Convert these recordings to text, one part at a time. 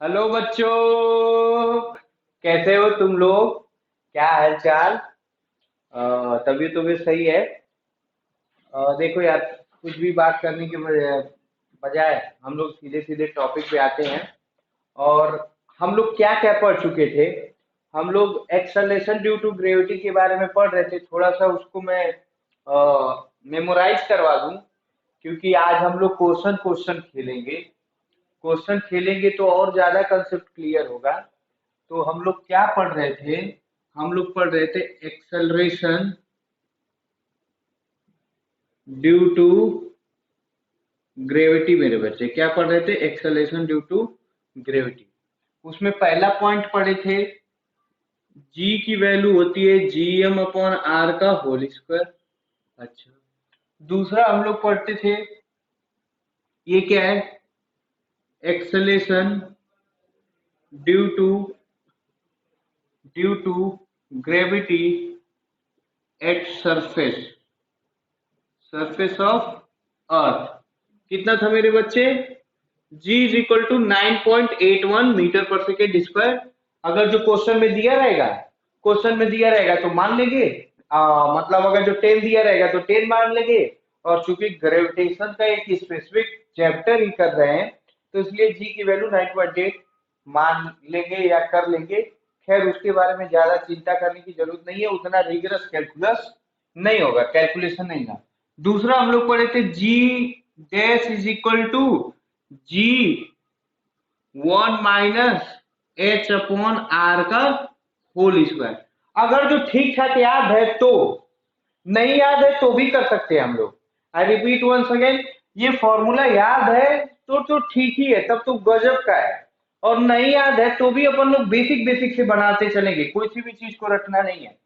Hello बच्चों, कैसे हो तुम लोग? क्या हाल चाल? तबीयत तो भी सही है। देखो यार, कुछ भी बात करने के बजाय हम लोग सीधे सीधे टॉपिक पे आते हैं। और हम लोग क्या क्या पढ़ चुके थे? हम लोग एक्सेलरेशन ड्यू टू ग्रेविटी के बारे में पढ़ रहे थे। थोड़ा सा उसको मैं मेमोराइज करवा दूं, क्योंकि आज हम लोग क्वेश्चन क्वेश्चन खेलेंगे। क्वेश्चन खेलेंगे तो और ज्यादा कंसेप्ट क्लियर होगा। तो हम लोग क्या पढ़ रहे थे? हम लोग पढ़ रहे थे एक्सेलरेशन ड्यू टू ग्रेविटी। मेरे बच्चे क्या पढ़ रहे थे? Acceleration due to gravity. उसमें पहला पॉइंट पढ़े थे, जी की वैल्यू होती है Gm/r का होल स्क्वायर। अच्छा, दूसरा हम लोग पढ़ते थे, ये क्या है? Acceleration due to gravity at surface of earth. कितना था मेरे बच्चे? G is equal to 9.81 metre पर सेकेंड स्क्वायर। अगर जो क्वेश्चन में दिया रहेगा तो मान लेंगे। मतलब अगर जो 10 दिया रहेगा तो 10 मान लेंगे। और चूंकि ग्रेविटेशन का एक स्पेसिफिक चैप्टर ही कर रहे हैं, तो इसलिए G की वैल्यू 9.8 मान लेंगे या कर लेंगे। खैर, उसके बारे में ज्यादा चिंता करने की जरूरत नहीं है, उतना रिगरस कैलकुलस नहीं होगा, कैलकुलेशन नहीं था। दूसरा हम लोग पढ़े थे, G dash is equal to G 1 - h/r का होल स्क्वायर। अगर जो ठीक ठाक याद है तो, नहीं याद है तो भी कर सकते हैं हम लोग। आई रिपीट वंस अगेन, ये फॉर्मूला याद है तो ठीक ही है, तब तो गजब का है। और नहीं याद है तो भी अपन लोग बेसिक बेसिक से बनाते चलेंगे, कोई सी भी चीज को रटना नहीं है।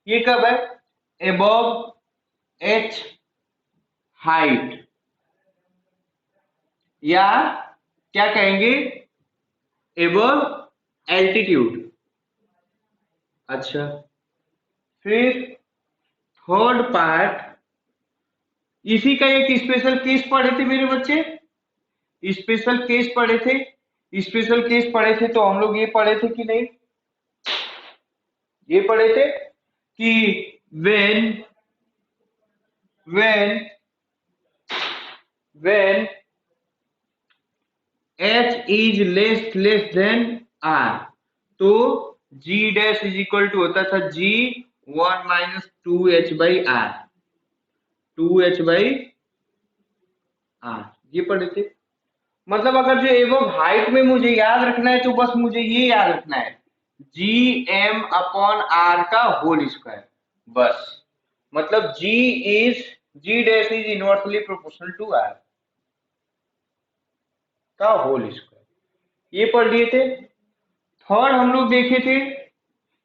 ये कब है? एबव एच हाइट, या क्या कहेंगे, एबव एल्टीट्यूड। अच्छा, फिर थर्ड पार्ट, इसी का एक स्पेशल केस पढ़े थे मेरे बच्चे। स्पेशल केस पढ़े थे। स्पेशल केस पढ़े थे तो हम लोग ये पढ़े थे कि नहीं? ये पढ़े थे कि when when when h is less than r, तो g dash is equal to होता था g 1 - 2h/r। 2h/r ये पढ़े थे। मतलब अगर जो एबव हाइट में मुझे याद रखना है तो बस मुझे ये याद रखना है, Gm/r का होल स्क्वायर, बस। मतलब G dash is inversely proportional to R का होल स्क्वायर, ये पढ़ लिए थे। थर्ड हम लोग देखे थे,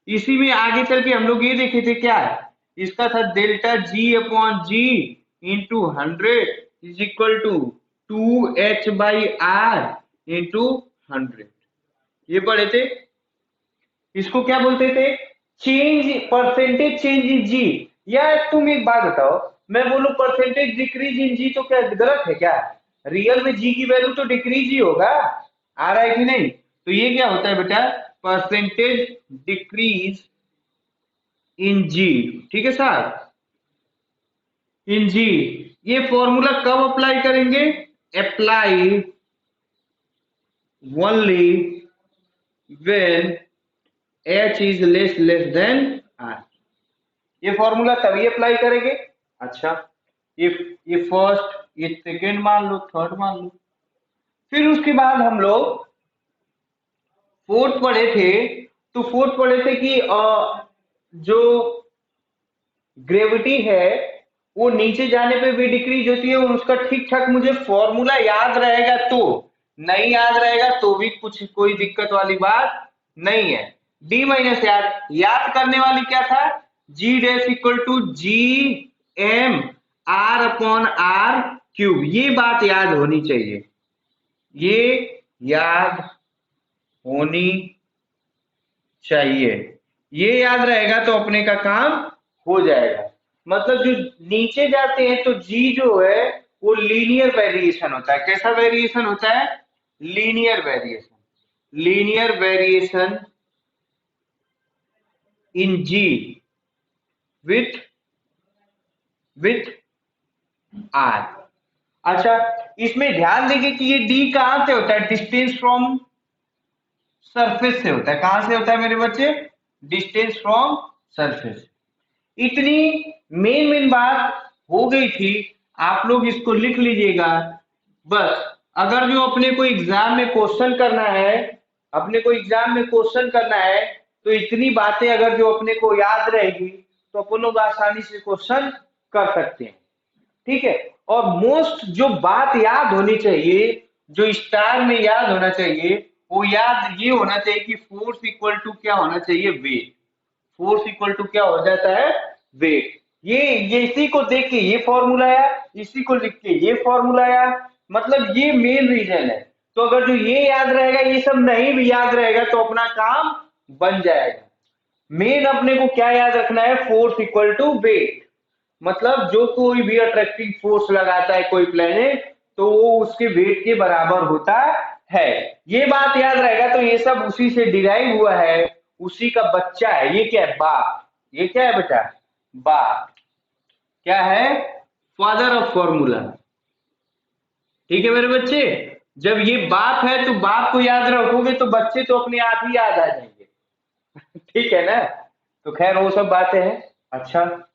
इसी में आगे चल के हम लोग ये देखे थे, क्या इसका था, delta G/G into 100 is equal to 2h/r into 100। ये पढ़े थे। इसको क्या बोलते थे? Change, percentage change in G. या तुम एक बात बताओ, मैं बोलूं परसेंटेज डिक्रीज इन जी, तो क्या गलत है क्या? रियल में जी की वैल्यू तो डिक्रीज ही होगा, आ रहा है कि नहीं? तो ये क्या होता है बेटा? परसेंटेज डिक्रीज इन जी। ठीक है सर, इन जी। ये फॉर्मूला कब अप्लाई करेंगे? Apply only when h is less than r। ये फॉर्मूला तभी अप्लाई करेंगे। अच्छा, ये ये फर्स्ट, ये सेकेंड मान लो, थर्ड मान लो। फिर उसके बाद हम लोग फोर्थ पढ़े थे। तो फोर्थ पढ़े थे कि जो ग्रेविटी है वो नीचे जाने पे भी डिक्रीज होती है, और उसका ठीक ठाक मुझे फॉर्मूला याद रहेगा तो, नहीं याद रहेगा तो भी कुछ कोई दिक्कत वाली बात नहीं है। याद करने वाली क्या था? जी डैश इक्वल टू Gm/r/r³। ये बात याद होनी चाहिए, ये याद होनी चाहिए। ये याद रहेगा तो अपने का काम हो जाएगा। मतलब जो नीचे जाते हैं तो जी जो है वो लीनियर वेरिएशन होता है। कैसा वेरिएशन होता है? Linear variation. Linear variation in G with with R. अच्छा, इसमें ध्यान देंगे कि ये डी कहां से होता है, डिस्टेंस फ्रॉम सरफेस से होता है। कहां से होता है मेरे बच्चे, डिस्टेंस फ्रॉम सरफेस। इतनी मेन मेन बात हो गई थी, आप लोग इसको लिख लीजिएगा बस। अगर जो अपने को एग्जाम में क्वेश्चन करना है, अपने को एग्जाम में क्वेश्चन करना है, तो इतनी बातें अगर जो अपने को याद रहेगी तो अपन लोग आसानी से क्वेश्चन कर सकते हैं। ठीक है, और मोस्ट जो बात याद होनी चाहिए, जो स्टार में याद होना चाहिए, वो याद ये होना चाहिए कि फोर्स इक्वल टू क्या होना चाहिए, वेट। फोर्स इक्वल टू क्या हो जाता है, वेट। ये इसी को देख के ये फॉर्मूला आया, इसी को लिख के ये फॉर्मूला आया, मतलब ये मेन रीजन है। तो अगर जो ये याद रहेगा, ये सब नहीं भी याद रहेगा तो अपना काम बन जाएगा। मेन अपने को क्या याद रखना है, फोर्स इक्वल टू वेट। मतलब जो कोई भी अट्रैक्टिंग फोर्स लगाता है कोई प्लेनेट, तो वो उसके वेट के बराबर होता है। ये बात याद रहेगा तो ये सब उसी से डिराइव हुआ है, उसी का बच्चा है। ये क्या है, बाप। ये क्या है बेटा, बाप। क्या है, फादर ऑफ फॉर्मूला। ठीक है मेरे बच्चे, जब ये बाप है तो बाप को याद रखोगे तो बच्चे तो अपने आप ही याद आ जाएंगे। ठीक है ना, तो खैर वो सब बातें हैं। अच्छा,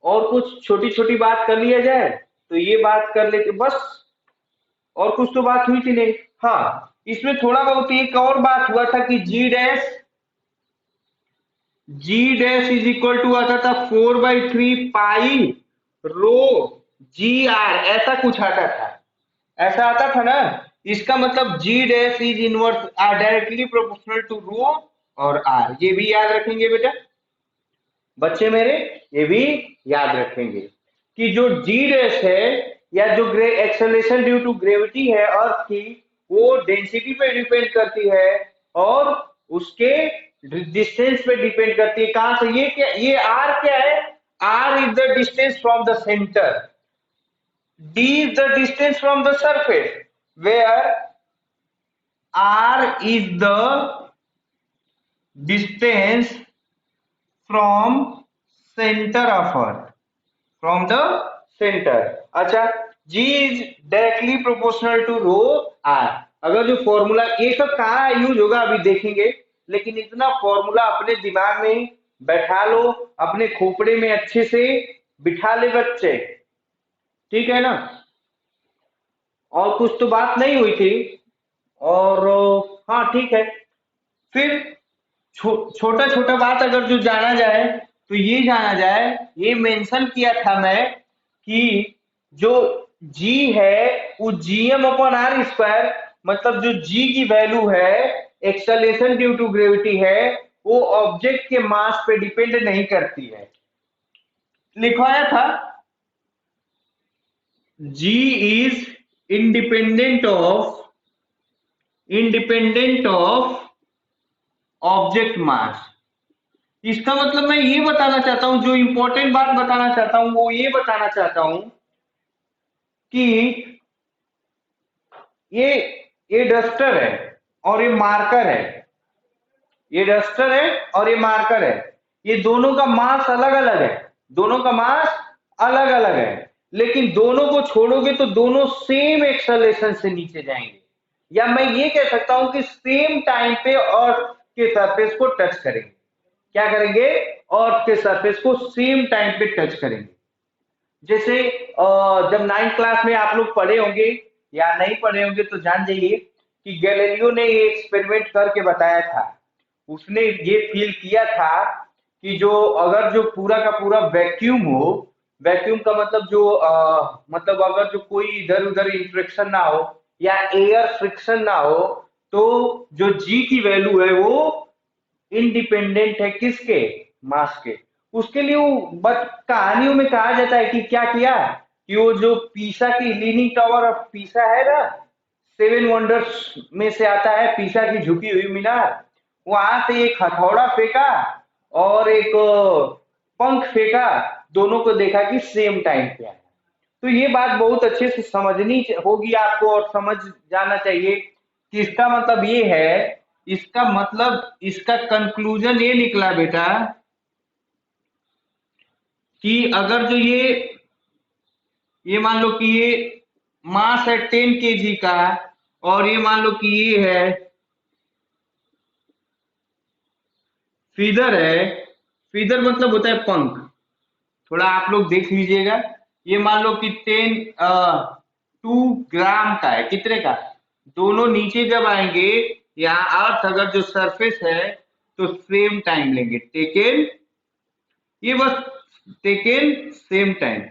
और कुछ छोटी छोटी बात कर लिया जाए, तो ये बात कर लेते बस। और कुछ तो बात हुई थी नहीं। हाँ, इसमें थोड़ा बहुत एक और बात हुआ था कि जी डैश इज इक्वल टू आता था 4/3 पाई रो जी आर, ऐसा कुछ आता था। ऐसा आता था ना, इसका मतलब G dash is inverse or directly proportional to rho और आर। ये भी याद रखेंगे बेटा बच्चे मेरे, ये भी याद रखेंगे कि जो जी डैश है, या जो एक्सेलरेशन ड्यू टू ग्रेविटी है अर्थ की, वो डेंसिटी पे डिपेंड करती है और उसके डिस्टेंस पे डिपेंड करती है। कहां से, ये क्या, ये आर क्या है, R is the distance from the centre, D is the distance from the surface, where r is the distance from center of earth, from the center। अच्छा, g is directly proportional to rho r। अगर जो formula, ये सब कहाँ use होगा अभी देखेंगे, लेकिन इतना फॉर्मूला अपने दिमाग में बैठा लो, अपने खोपड़े में अच्छे से बिठा ले बच्चे। ठीक है ना, और कुछ तो बात नहीं हुई थी। और हाँ ठीक है, फिर छोटा छोटा बात अगर जो जाना जाए तो ये जाना जाए, ये मेंशन किया था मैं कि जो g है वो gm/r², मतलब जो g की वैल्यू है, एक्सेलरेशन ड्यू टू ग्रेविटी है, वो ऑब्जेक्ट के मास पे डिपेंड नहीं करती है। लिखवाया था g is independent of object मास। इसका मतलब मैं ये बताना चाहता हूं, जो इंपॉर्टेंट बात बताना चाहता हूं वो ये बताना चाहता हूं कि ये ये डस्टर है और ये मार्कर है, ये डस्टर है और ये मार्कर है। ये दोनों का मास अलग अलग है, दोनों का मास अलग अलग है, लेकिन दोनों को छोड़ोगे तो दोनों सेम एक्सेलरेशन से नीचे जाएंगे, या मैं ये कह सकता हूं कि सेम टाइम पे अर्थ के सरफेस को टच करेंगे। क्या करेंगे, अर्थ के सरफेस को सेम टाइम पे टच करेंगे। जैसे जब 9th क्लास में आप लोग पढ़े होंगे या नहीं पढ़े होंगे तो जान जाइए कि गैलीलियो ने ये एक्सपेरिमेंट करके बताया था। उसने ये फील किया था कि जो अगर जो पूरा का पूरा वैक्यूम हो, वैक्यूम का मतलब जो मतलब अगर जो कोई इधर उधर इंटरेक्शन ना हो या एयर फ्रिक्शन ना हो, तो जो जी की वैल्यू है वो इंडिपेंडेंट है किसके, मास के। उसके लिए वो बट कहानियों में कहा जाता है कि क्या किया, कि वो जो पीसा की लीनिंग टावर ऑफ पीसा है ना, 7 वंडर्स में से आता है पीसा की झुकी हुई मीनार, वहां से एक हथौड़ा फेंका और एक पंख फेंका, दोनों को देखा कि सेम टाइम पे आया। तो ये बात बहुत अच्छे से समझनी होगी आपको और समझ जाना चाहिए कि इसका मतलब ये है, इसका मतलब इसका कंक्लूजन ये निकला बेटा कि अगर जो ये मान लो कि ये मास है 10 kg का, और ये मान लो कि ये है फीदर है। फीदर मतलब होता है पंख। थोड़ा आप लोग देख लीजिएगा। ये मान लो कि 2 ग्राम का है, कितने का, दोनों नीचे जब आएंगे, यहाँ अर्थ अगर जो सरफेस है तो सेम टाइम लेंगे, टेकन, ये बस taken same time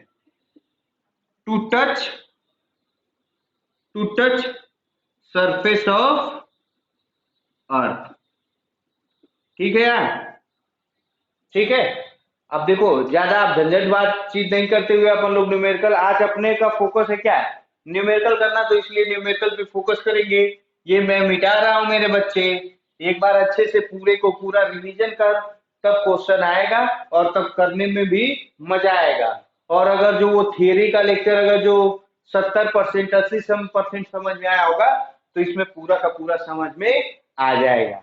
to touch, to touch surface of earth. ठीक है यार, ठीक है। अब देखो, ज्यादा आप झंझट बातचीत नहीं करते हुए अपन लोग न्यूमेरिकल, आज अपने का फोकस है क्या, न्यूमेरिकल करना, तो इसलिए न्यूमेरिकल पे फोकस करेंगे। ये मैं मिटा रहा हूं मेरे बच्चे, एक बार अच्छे से पूरे को पूरा रिवीजन कर, तब क्वेश्चन आएगा और तब करने में भी मजा आएगा। और अगर जो वो थियरी का लेक्चर अगर जो 70% 80% समझ में आया होगा, तो इसमें पूरा का पूरा समझ में आ जाएगा।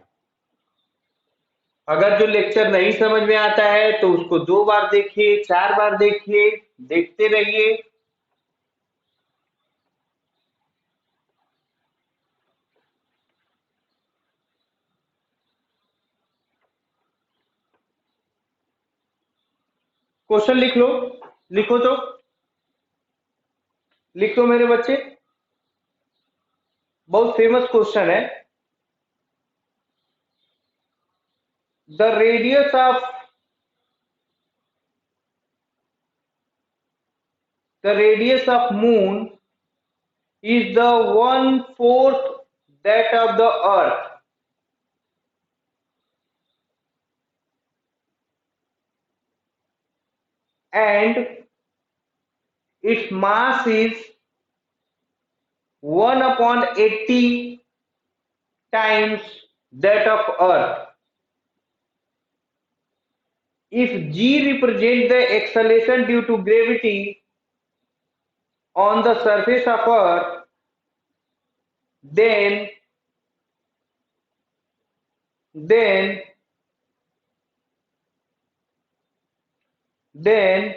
अगर जो लेक्चर नहीं समझ में आता है तो उसको 2 बार देखिए, 4 बार देखिए, देखते रहिए। क्वेश्चन लिख लो, लिखो तो, लिख लो मेरे बच्चे। बहुत फेमस क्वेश्चन है। The radius of moon is the 1/4 that of the earth, and its mass is 1/80 times that of earth. If g represents the acceleration due to gravity on the surface of earth, then then then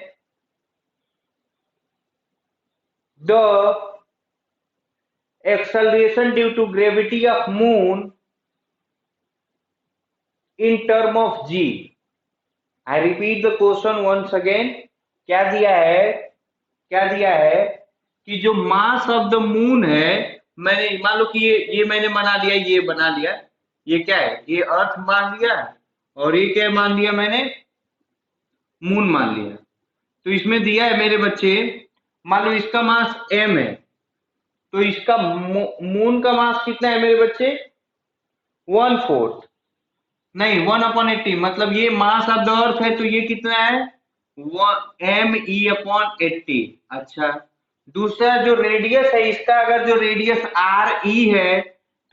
the acceleration due to gravity of moon in term of g. I repeat the question once again. क्या दिया है, क्या दिया है कि जो mass of the moon है, मैंने मान लो कि ये मैंने बना दिया, ये बना लिया, ये क्या है, ये अर्थ मान लिया, और ये क्या मान लिया मैंने, मून मान लिया। तो इसमें दिया है मेरे बच्चे, मान लो इसका मास m है, तो इसका मून का मास कितना है मेरे बच्चे, 1/4, नहीं 1/80, मतलब ये मास ऑफ द अर्थ है, तो ये कितना है, me/80। अच्छा, दूसरा जो रेडियस है इसका, अगर जो रेडियस आर ई है,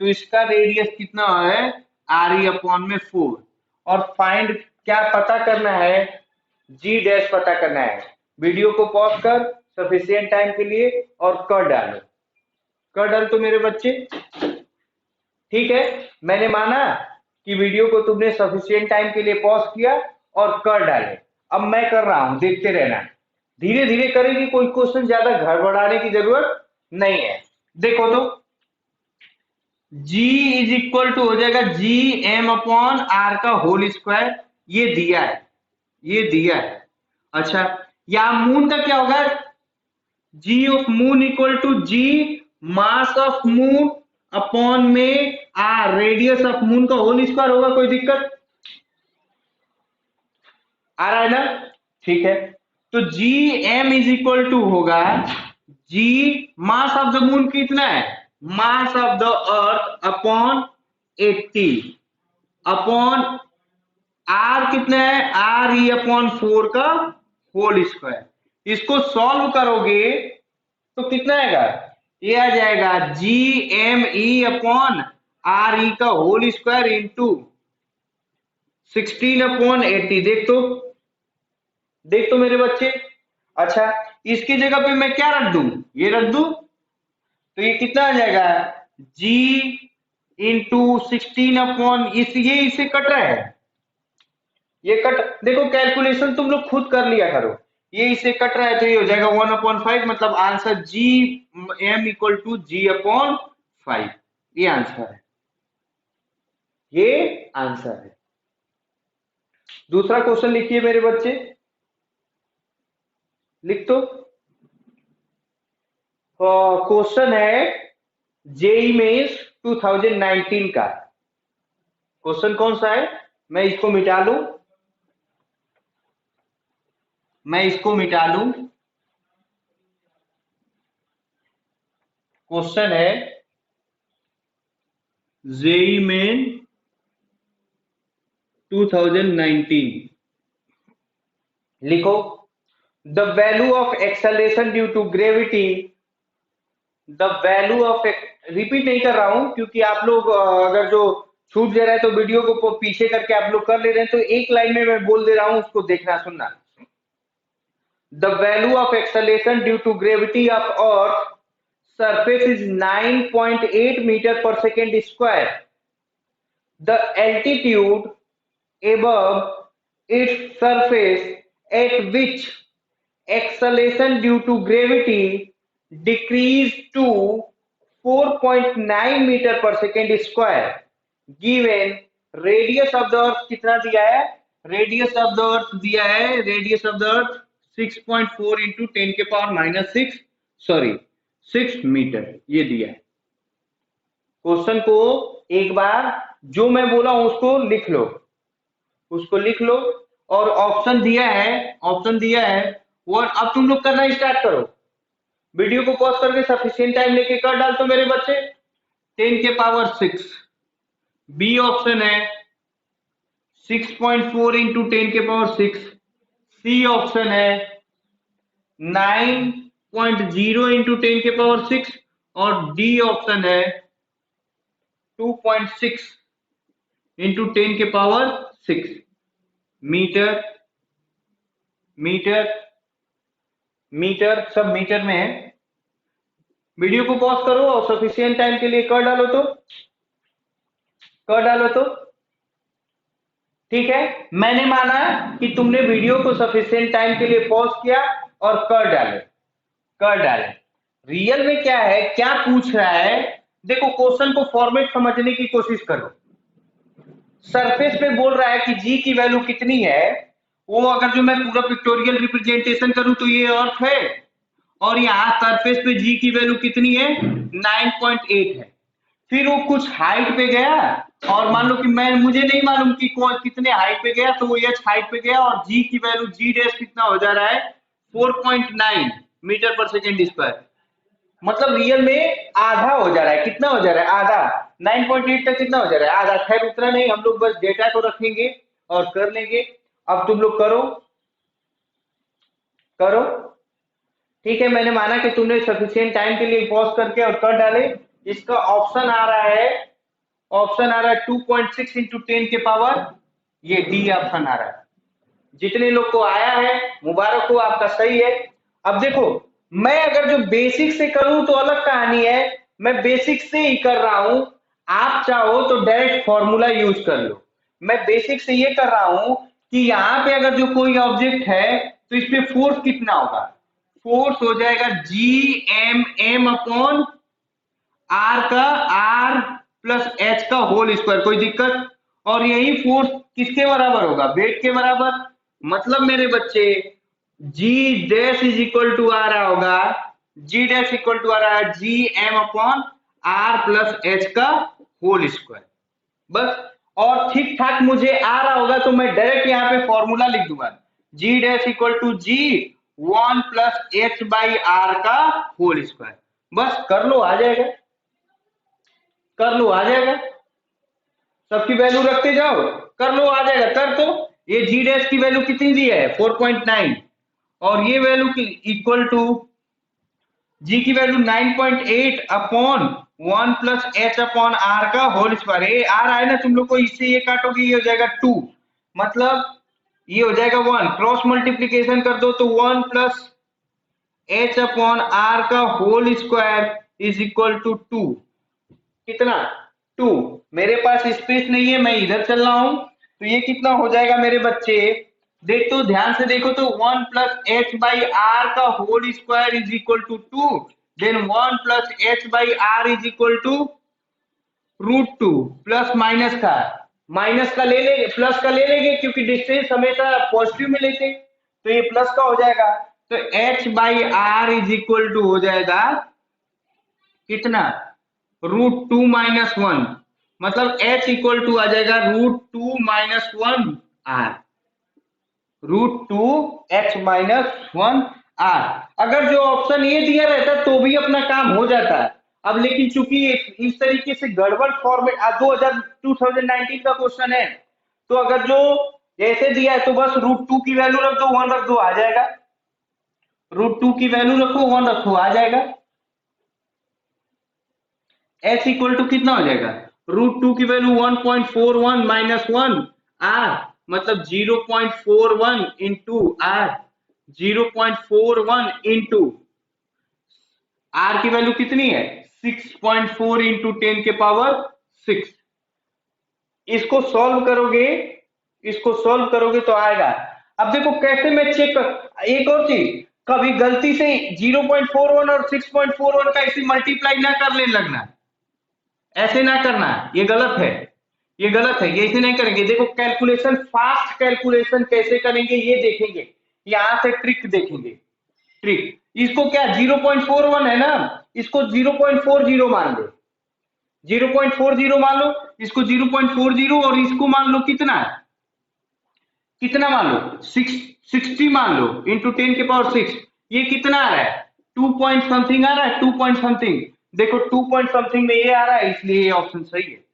तो इसका रेडियस कितना है, RE/4। और फाइंड क्या पता करना है, जी डैश पता करना है। वीडियो को पॉज कर सफिशिएंट टाइम के लिए और कर डालो, कर डाल तो मेरे बच्चे। ठीक है, मैंने माना कि वीडियो को तुमने सफिशिएंट टाइम के लिए पॉज किया और कर डाले। अब मैं कर रहा हूं, देखते रहना, धीरे धीरे करेंगे, कोई क्वेश्चन ज्यादा गड़बड़ाने की जरूरत नहीं है। देखो तो, G इज इक्वल टू हो जाएगा GM/R का होल स्क्वायर, ये दिया है, ये दिया है। अच्छा, या मून का क्या होगा, G of moon equal to G mass of moon upon में R रेडियस ऑफ मून का होल स्क्वायर होगा। कोई दिक्कत आ रहा है ना, ठीक है। तो GM इज इक्वल टू होगा G mass of the moon कितना है, mass of the earth upon 80 upon R कितना है, RE/4 का होल स्क्वायर। इसको सॉल्व करोगे तो कितना आएगा, ये आ जाएगा GME/RE का होल स्क्वायर इंटू 16/80। देख तो मेरे बच्चे। अच्छा, इसकी जगह पे मैं क्या रख दूं, ये रख दूं, तो ये कितना आ जाएगा, G इंटू 16 अपॉन ये इसे कट रहा है, ये कट, देखो कैलकुलेशन तुम लोग खुद कर लिया करो, ये इसे कट रहा है तो ये हो जाएगा 1/5, मतलब answer G M equal to G upon 5, ये आंसर है, ये आंसर है। दूसरा क्वेश्चन लिखिए मेरे बच्चे, लिख दो। क्वेश्चन है जेई मेंस 2019 का। क्वेश्चन कौन सा है, मैं इसको मिटा लूं, मैं इसको मिटा लूं। क्वेश्चन है जेई मेन 2019, लिखो। The value of acceleration due to gravity, the value of, repeat नहीं कर रहा हूं क्योंकि आप लोग अगर जो छूट जा रहा है तो वीडियो को पीछे करके आप लोग कर ले रहे हैं, तो एक लाइन में मैं बोल दे रहा हूं, उसको देखना सुनना। The value of acceleration due to gravity of earth surface is 9.8 meter per second square. The altitude above its surface at which acceleration due to gravity decreased to 4.9 meter per second square. Given radius of the earth कितना दिया है, radius of the earth दिया है, radius of the earth 6.4 into 10 के power -6, sorry 6 metre, ये दिया है। Question को एक बार जो मैं बोला हूं उसको लिख लो, उसको लिख लो, और ऑप्शन दिया है, ऑप्शन दिया है, और अब तुम लोग करना स्टार्ट करो। वीडियो को पॉज करके सफिशिएंट टाइम लेके कर डाल तो मेरे बच्चे। 10 के पावर 6, बी ऑप्शन है 6.4 इंटू 10 के पावर 6, सी ऑप्शन है 9.0 इंटू 10 के पावर 6, और डी ऑप्शन है 2.6 इंटू 10 के पावर 6 मीटर, मीटर, मीटर, सब मीटर में है। वीडियो को पॉज करो और सफिशिएंट टाइम के लिए कर डालो तो, कर डालो तो ठीक है। मैंने माना कि तुमने वीडियो को सफिशिएंट टाइम के लिए पॉज किया और कर डाले, कर डाले। रियल में क्या है, क्या पूछ रहा है, देखो क्वेश्चन को फॉर्मेट समझने की कोशिश करो। सरफेस पे बोल रहा है कि जी की वैल्यू कितनी है, वो अगर जो मैं पूरा पिक्टोरियल रिप्रेजेंटेशन करूं तो ये अर्थ है, और यहाँ सरफेस पे जी की वैल्यू कितनी है 9.8 है। फिर वो कुछ हाइट पे गया, और मान लो कि मैं, मुझे नहीं मालूम कि कौन कितने हाइट पे गया, तो वो एच हाइट पे गया और जी की वैल्यू जी डैश कितना हो जा रहा है 4.9 मीटर पर सेकेंड स्क्वायर, मतलब रियल में आधा हो जा रहा है। कितना हो जा रहा है, आधा। 9.8 तक कितना हो जा रहा है, आधा। खैर उतना नहीं, हम लोग बस डेटा को रखेंगे और कर लेंगे। अब तुम लोग करो, करो, ठीक है। मैंने माना कि तुमने सफिशिएंट टाइम के लिए पॉज करके और कर डाले। इसका ऑप्शन आ रहा है, ऑप्शन आ रहा है 2.6 इंटू 10 के पावर, ये डी ऑप्शन आ रहा है। जितने लोग को आया है मुबारक हो, आपका सही है। अब देखो, मैं अगर जो बेसिक से करूं तो अलग कहानी है, मैं बेसिक से ही कर रहा हूं। आप चाहो तो डायरेक्ट फॉर्मूला यूज कर लो। मैं बेसिक से ये कर रहा हूं कि यहां पे अगर जो कोई ऑब्जेक्ट है तो इस पे फोर्स कितना होगा, फोर्स हो जाएगा G M M upon R का, आर प्लस एच का होल स्क्वायर, कोई दिक्कत। और यही फोर्स किसके बराबर होगा, वेट के बराबर। मतलब मेरे बच्चे G dash is equal to आ रहा होगा, जी डैश इक्वल टू आ रहा है G M upon R plus H का होल स्क्वायर, बस। और ठीक ठाक मुझे आ रहा होगा तो मैं डायरेक्ट यहाँ पे फॉर्मूला लिख दूंगा, G dash equal to G 1 plus H by R का होल स्क्वायर, बस कर लो, आ जाएगा, कर लो, आ जाएगा। सबकी वैल्यू रखते जाओ, कर लो, आ जाएगा। कर तो ये जी डैश की वैल्यू कितनी दी है 4.9, और ये वैल्यू की इक्वल टू जी की value 9.8 upon 1 plus H upon R का होल स्क्वायर। ये आ रहा है ना तुम लोग को, इससे ये काटोगे ये हो जाएगा 2, मतलब ये हो जाएगा 1, क्रॉस मल्टीप्लीकेशन कर दो तो 1 प्लस एच अपॉन आर का whole square is equal to 2, कितना 2। मेरे पास स्पेस नहीं है, मैं इधर चल रहा हूं, तो ये कितना हो जाएगा मेरे बच्चे? देख तो ध्यान से देखो तो 1 प्लस एच बाई आर का whole square is equal to 2, then 1 plus H by R is equal to √2। Plus minus का ले लेंगे, प्लस का ले लेंगे क्योंकि डिस्टेंस हमेशा पॉजिटिव में लेते, तो ये प्लस का हो जाएगा। तो H by R is equal to हो जाएगा कितना? √2 - 1, मतलब h इक्वल टू आ जाएगा √2 - 1 r, √2h - 1 r। अगर जो ऑप्शन ये दिया रहता तो भी अपना काम हो जाता है। अब लेकिन चूंकि इस तरीके से गड़बड़ फॉर्मेट 2019 का क्वेश्चन है, तो अगर जो ऐसे दिया है तो बस √2 की वैल्यू रख दो, 1 रख दो, आ जाएगा। √2 की वैल्यू रखो, 1 रखो, आ जाएगा। h इक्वल टू कितना हो जाएगा? √2 की वैल्यू 1.41 - 1 r, मतलब 0.41 इंटू r, 0.41 इंटू r की वैल्यू कितनी है? 6.4 इंटू 10⁻6। इसको सॉल्व करोगे, इसको सॉल्व करोगे तो आएगा। अब देखो कैसे मैं चेक कर, एक और चीज, कभी गलती से 0.41 और 6.41 का इसे मल्टीप्लाई ना कर ले लगना, ऐसे ना करना, ये गलत है, ये गलत है, ये ऐसे नहीं करेंगे। देखो कैलकुलेशन, फास्ट कैलकुलेशन कैसे करेंगे ये देखेंगे, यहां से ट्रिक देखेंगे। ट्रिक, इसको क्या 0.41 है ना, इसको 0.40 मान लो, 0.40 मान लो, इसको 0.40, और इसको मान लो कितना, कितना मान लो 60 मान लो, इंटू 10⁻6। ये कितना आ रहा है? 2 पॉइंट समथिंग आ रहा है, 2 पॉइंट समथिंग। देखो 2 पॉइंट समथिंग में ये आ रहा है, इसलिए ये ऑप्शन सही है।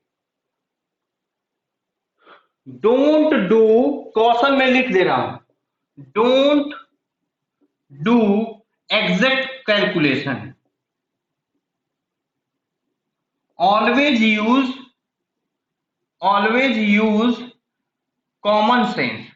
डोंट डू, क्वेश्चन में लिख दे रहा हूं, don't do exact calculation, always use common sense.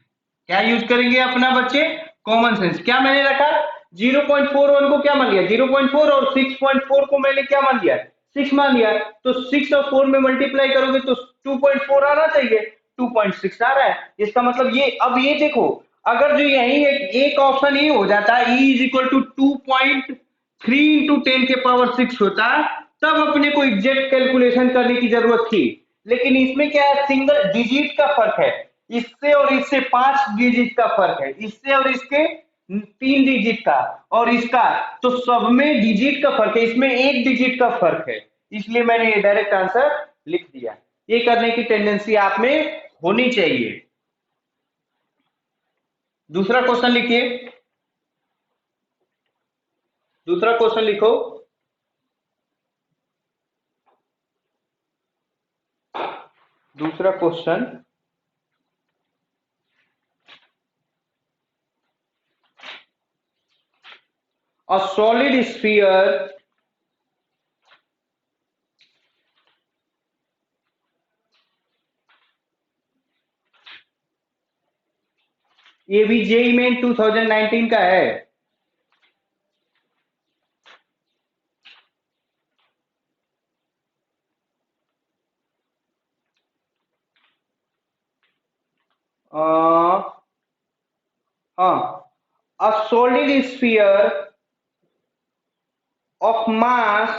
क्या यूज करेंगे अपना बच्चे? Common sense. क्या मैंने रखा? 0.41 को क्या मान लिया? 0.4, और 6.4 को मैंने क्या मान लिया? 6 मान लिया। तो 6 और 4 में मल्टीप्लाई करोगे तो 2.4 आना चाहिए, 2.6 आ रहा है। इसका मतलब ये, अब ये देखो, अगर जो यही एक ऑप्शन ये हो जाता E is equal to 2.3 into 10⁻6 होता, तब अपने को एग्जैक्ट कैलकुलेशन करने की जरूरत थी। लेकिन इसमें क्या है, सिंगल डिजिट का फर्क है, इससे और इससे 5 डिजिट का फर्क है, इससे और इसके 3 डिजिट का, और इसका तो सब में डिजिट का फर्क है, इसमें 1 डिजिट का फर्क है, इसलिए मैंने ये डायरेक्ट आंसर लिख दिया। ये करने की टेंडेंसी आप में होनी चाहिए। दूसरा क्वेश्चन लिखिए, दूसरा क्वेश्चन लिखो। दूसरा क्वेश्चन, a solid sphere ये भी जेई मेन 2019 का है। हाँ, a solid sphere of mass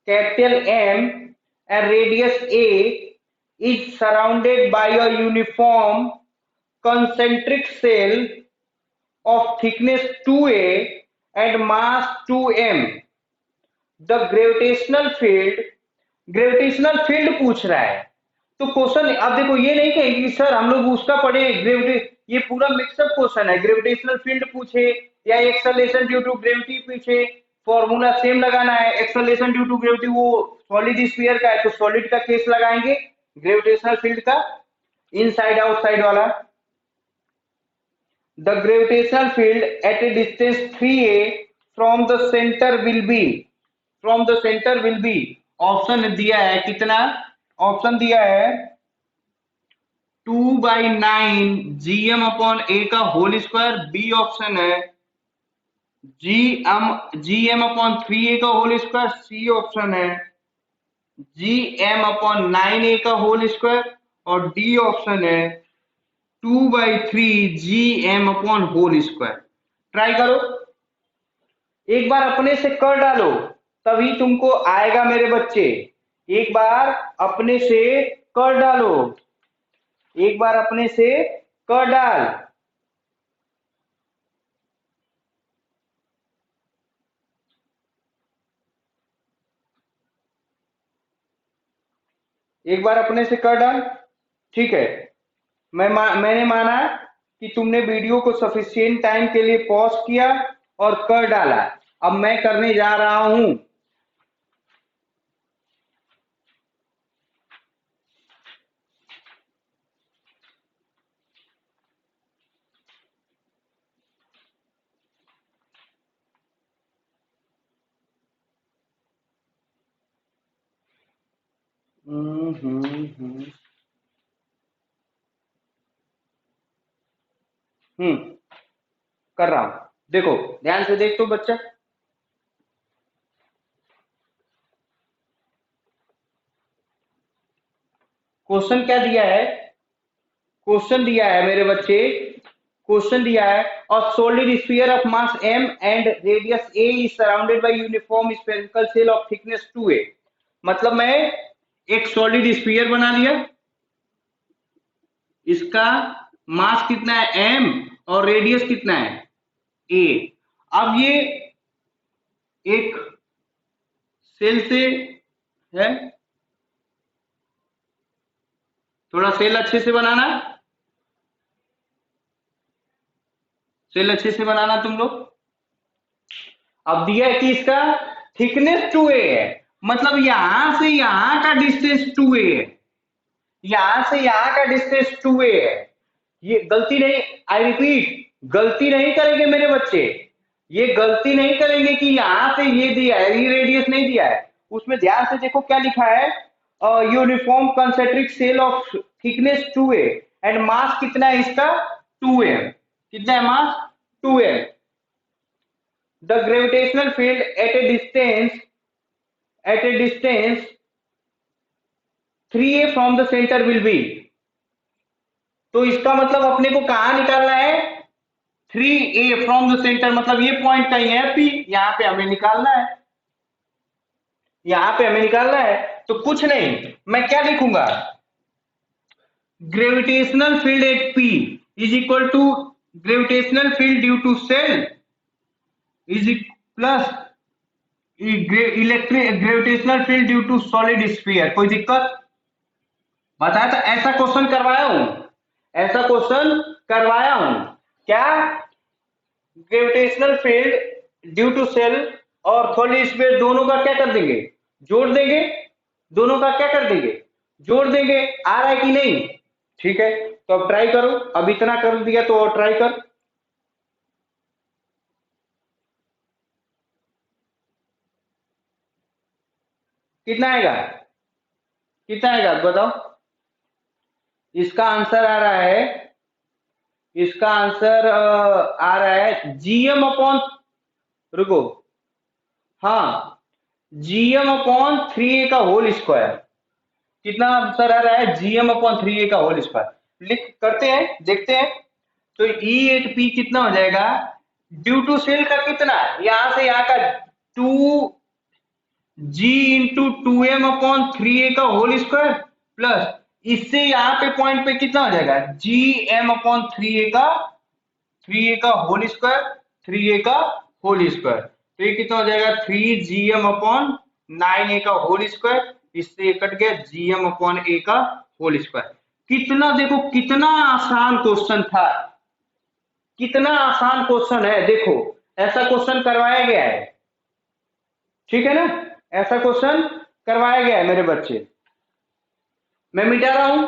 capital M and radius A is surrounded by a uniform concentric shell of thickness 2A and mass 2m. The gravitational field पूछ रहा है। तो question अब देखो, ये नहीं कहेंगे कि सर हम लोग उसका पढ़े ये पूरा मिक्सअप क्वेश्चन है, ग्रेविटेशनल फील्ड पूछे या एक्सेलरेशन ड्यू टू ग्रेविटी पूछे, फॉर्मूला सेम लगाना है। एक्सेलरेशन ड्यू टू ग्रेविटी वो सॉलिड स्फीयर का है, तो सॉलिड का केस लगाएंगे, ग्रेविटेशनल फील्ड का इनसाइड आउटसाइड वाला। The gravitational field at a distance 3a from the centre will B, from the centre will B, option दिया है कितना? ऑप्शन दिया है 2/9 GM/A का होल स्क्वायर, बी ऑप्शन है GM/3A का होल स्क्वायर, सी ऑप्शन है जी एम अपॉन 9a का होल स्क्वायर, और डी ऑप्शन है 2/3 G M upon whole square. Try करो, एक बार अपने से कर डालो, तभी तुमको आएगा मेरे बच्चे। एक बार अपने से कर डालो, एक बार अपने से कर डाल। एक बार अपने से कर डाल, ठीक है। मैंने माना कि तुमने वीडियो को सफिशिएंट टाइम के लिए पॉज किया और कर डाला। अब मैं करने जा रहा हूं। हम्म हम्म हम्म हम्म, कर रहा हूं। देखो ध्यान से देख तो बच्चा, क्वेश्चन क्या दिया है? क्वेश्चन दिया है मेरे बच्चे, क्वेश्चन दिया है, a solid sphere of mass m and radius a is surrounded by uniform spherical shell of thickness 2a। मतलब मैं एक सॉलिड स्फीयर बना लिया, इसका मास कितना है m और रेडियस कितना है a। अब ये एक सेल से है, थोड़ा सेल अच्छे से बनाना, सेल अच्छे से बनाना तुम लोग। अब दिया है कि इसका थिकनेस 2a है, मतलब यहां से यहां का डिस्टेंस 2a है, यहां से यहां का डिस्टेंस 2a है। ये गलती नहीं, आई रिपीट, गलती नहीं करेंगे मेरे बच्चे, ये गलती नहीं करेंगे कि यहां से ये दिया है, ये रेडियस नहीं दिया है। उसमें ध्यान से देखो क्या लिखा है, uniform concentric shell of thickness 2a and mass कितना है इसका 2m। कितना है mass 2m। The gravitational field at a distance 3a from the centre will be. तो इसका मतलब अपने को कहां निकालना है, 3a फ्रॉम द सेंटर, मतलब ये पॉइंट कहीं है P, यहां पे हमें निकालना है, यहां पे हमें निकालना है। तो कुछ नहीं, मैं क्या लिखूंगा, gravitational field at P is equal to gravitational field due to shell is plus electric gravitational field due to solid sphere. कोई दिक्कत? बताया था, ऐसा क्वेश्चन करवाया हूं, ऐसा क्वेश्चन करवाया हूं क्या? Gravitational field due to shell और सॉलिड स्फीयर दोनों का क्या कर देंगे, जोड़ देंगे, दोनों का क्या कर देंगे, जोड़ देंगे। आ रहा है कि नहीं? ठीक है, तो अब ट्राई करो, अब इतना कर दिया तो और ट्राई कर। कितना आएगा, कितना आएगा बताओ? इसका आंसर आ रहा है, इसका आंसर आ रहा है जीएम अपॉन, रुको, हाँ, जीएम अपॉन 3a का होल स्क्वायर। कितना आंसर आ रहा है, जीएम अपॉन 3a का होल स्क्वायर। लिख करते हैं, देखते हैं। तो ई एट पी कितना हो जाएगा, ड्यू टू सेल का कितना, यहां से यहां का 2g × 2m/3a का होल स्क्वायर, प्लस इससे यहां पे पॉइंट पे कितना हो जाएगा, gm/3a का होल स्क्वायर, 3a का होल स्क्वायर। तो ये कितना हो जाएगा, 3gm/9a का होल स्क्वायर, इससे कट गया gm/a का होल स्क्वायर। कितना देखो, कितना आसान क्वेश्चन था, कितना आसान क्वेश्चन है, देखो ऐसा क्वेश्चन करवाया गया है, ठीक है ना, ऐसा क्वेश्चन करवाया गया है मेरे बच्चे। मैं मिटा रहा हूं,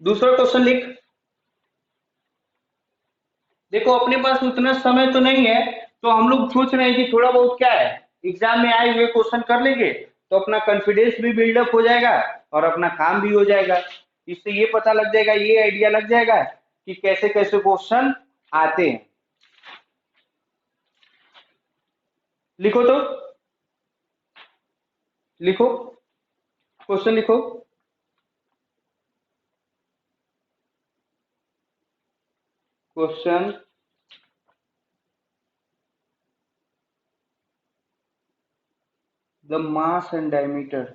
दूसरा क्वेश्चन लिख। देखो अपने पास उतना समय तो नहीं है, तो हम लोग सोच रहे हैं कि थोड़ा बहुत क्या है, एग्जाम में आए हुए क्वेश्चन कर लेंगे, तो अपना कॉन्फिडेंस भी बिल्डअप हो जाएगा और अपना काम भी हो जाएगा। इससे ये पता लग जाएगा, ये आइडिया लग जाएगा कि कैसे कैसे क्वेश्चन आते हैं। लिखो तो, लिखो, क्वेश्चन लिखो। Question, the mass and diameter.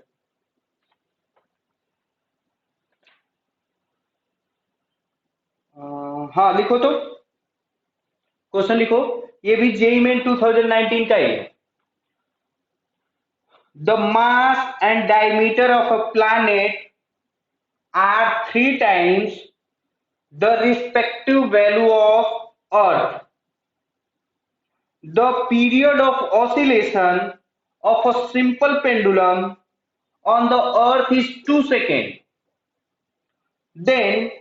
हाँ लिखो तो, क्वेश्चन लिखो। ये भी जेई मेन 2019 का ही है। The mass and diameter of a planet are 3 times the respective value of Earth. The period of oscillation of a simple pendulum on the Earth is 2 seconds. Then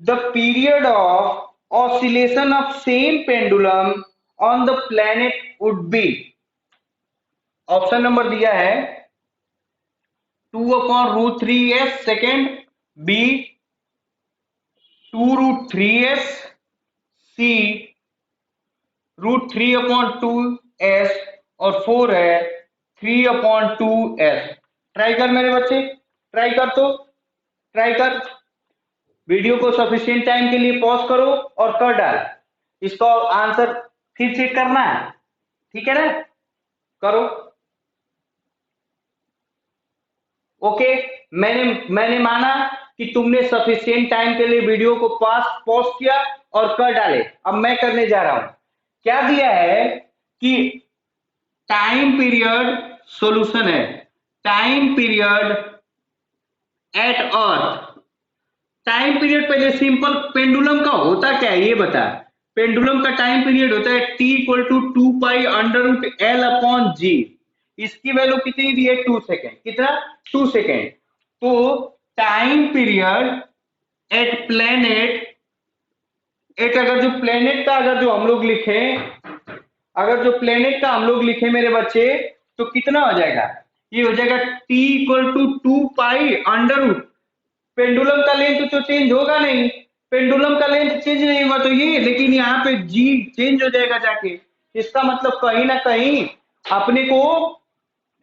the period of oscillation of same pendulum on the planet would be, option number दिया है 2/√3s second, B 2√3s, सी √3/2s, और 4 है 3/2s। Try कर मेरे बच्चे, try कर तो, try कर। वीडियो को सफिशिएंट टाइम के लिए पॉज करो और कर डाल। इसका आंसर फिर चेक करना है, ठीक है ना? करो। ओके, मैंने माना कि तुमने सफिशिएंट टाइम के लिए वीडियो को पॉज किया और कर डाले। अब मैं करने जा रहा हूं। क्या दिया है कि टाइम पीरियड सॉल्यूशन है, टाइम पीरियड एट अर्थ। टाइम पीरियड पहले सिंपल पेंडुलम का होता क्या है ये बता। पेंडुलम का टाइम पीरियड होता है T = 2π√L/G। इसकी वैल्यू कितनी दी है? 2 सेकेंड। कितना? 2 सेकेंड। तो time period at planet, at अगर जो प्लेनेट का अगर जो हम लोग लिखे, अगर जो प्लेनेट का हम लोग लिखे मेरे बच्चे, तो कितना हो जाएगा? ये हो जाएगा T = 2π√। पेंडुलम का लेंथ तो चेंज होगा नहीं, पेंडुलम का लेंथ चेंज नहीं हुआ तो ये, लेकिन यहाँ पे जी चेंज हो जाएगा जाके। इसका मतलब कहीं ना कहीं अपने को,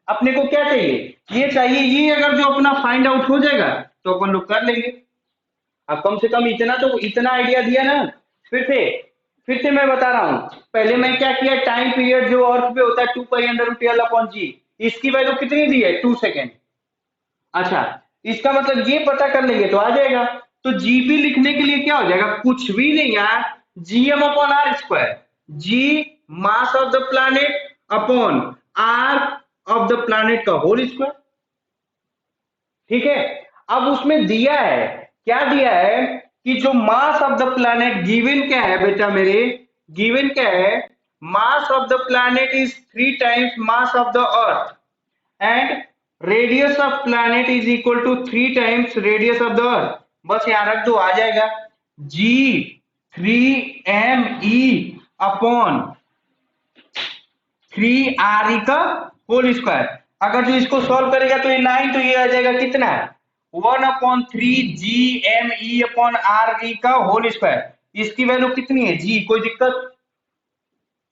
अपने को क्या चाहिए? ये चाहिए। ये अगर जो अपना फाइंड आउट हो जाएगा तो अपन लोग कर लेंगे। अब कम से कम इतना तो, इतना आइडिया दिया ना। फिर से मैं बता रहा हूं। पहले मैं क्या किया, टाइम पीरियड जो अर्थ पे होता है 2π√L/G, इसकी वैल्यू कितनी दी है? 2 सेकेंड। अच्छा, इसका मतलब ये पता कर लेंगे तो आ जाएगा। तो जीपी लिखने के लिए क्या हो जाएगा? कुछ भी नहीं यार, Gm/r²। G mass of the planet upon R of the planet का होल स्क्वायर। ठीक है। अब उसमें दिया है, क्या दिया है कि जो mass of the planet given क्या है बेटा मेरे, गिवन क्या है? Mass of the planet is 3 times mass of the earth and radius of planet is equal to 3 times radius of the earth. बस यहां रख दो, आ जाएगा G3me अपॉन 3re का होल स्क्वायर। अगर जो इसको सॉल्व करेगा तो ये 9, तो ये आ जाएगा कितना? 1/3 GME/RE का होल स्क्वायर। इसकी वैल्यू कितनी है? जी। कोई दिक्कत?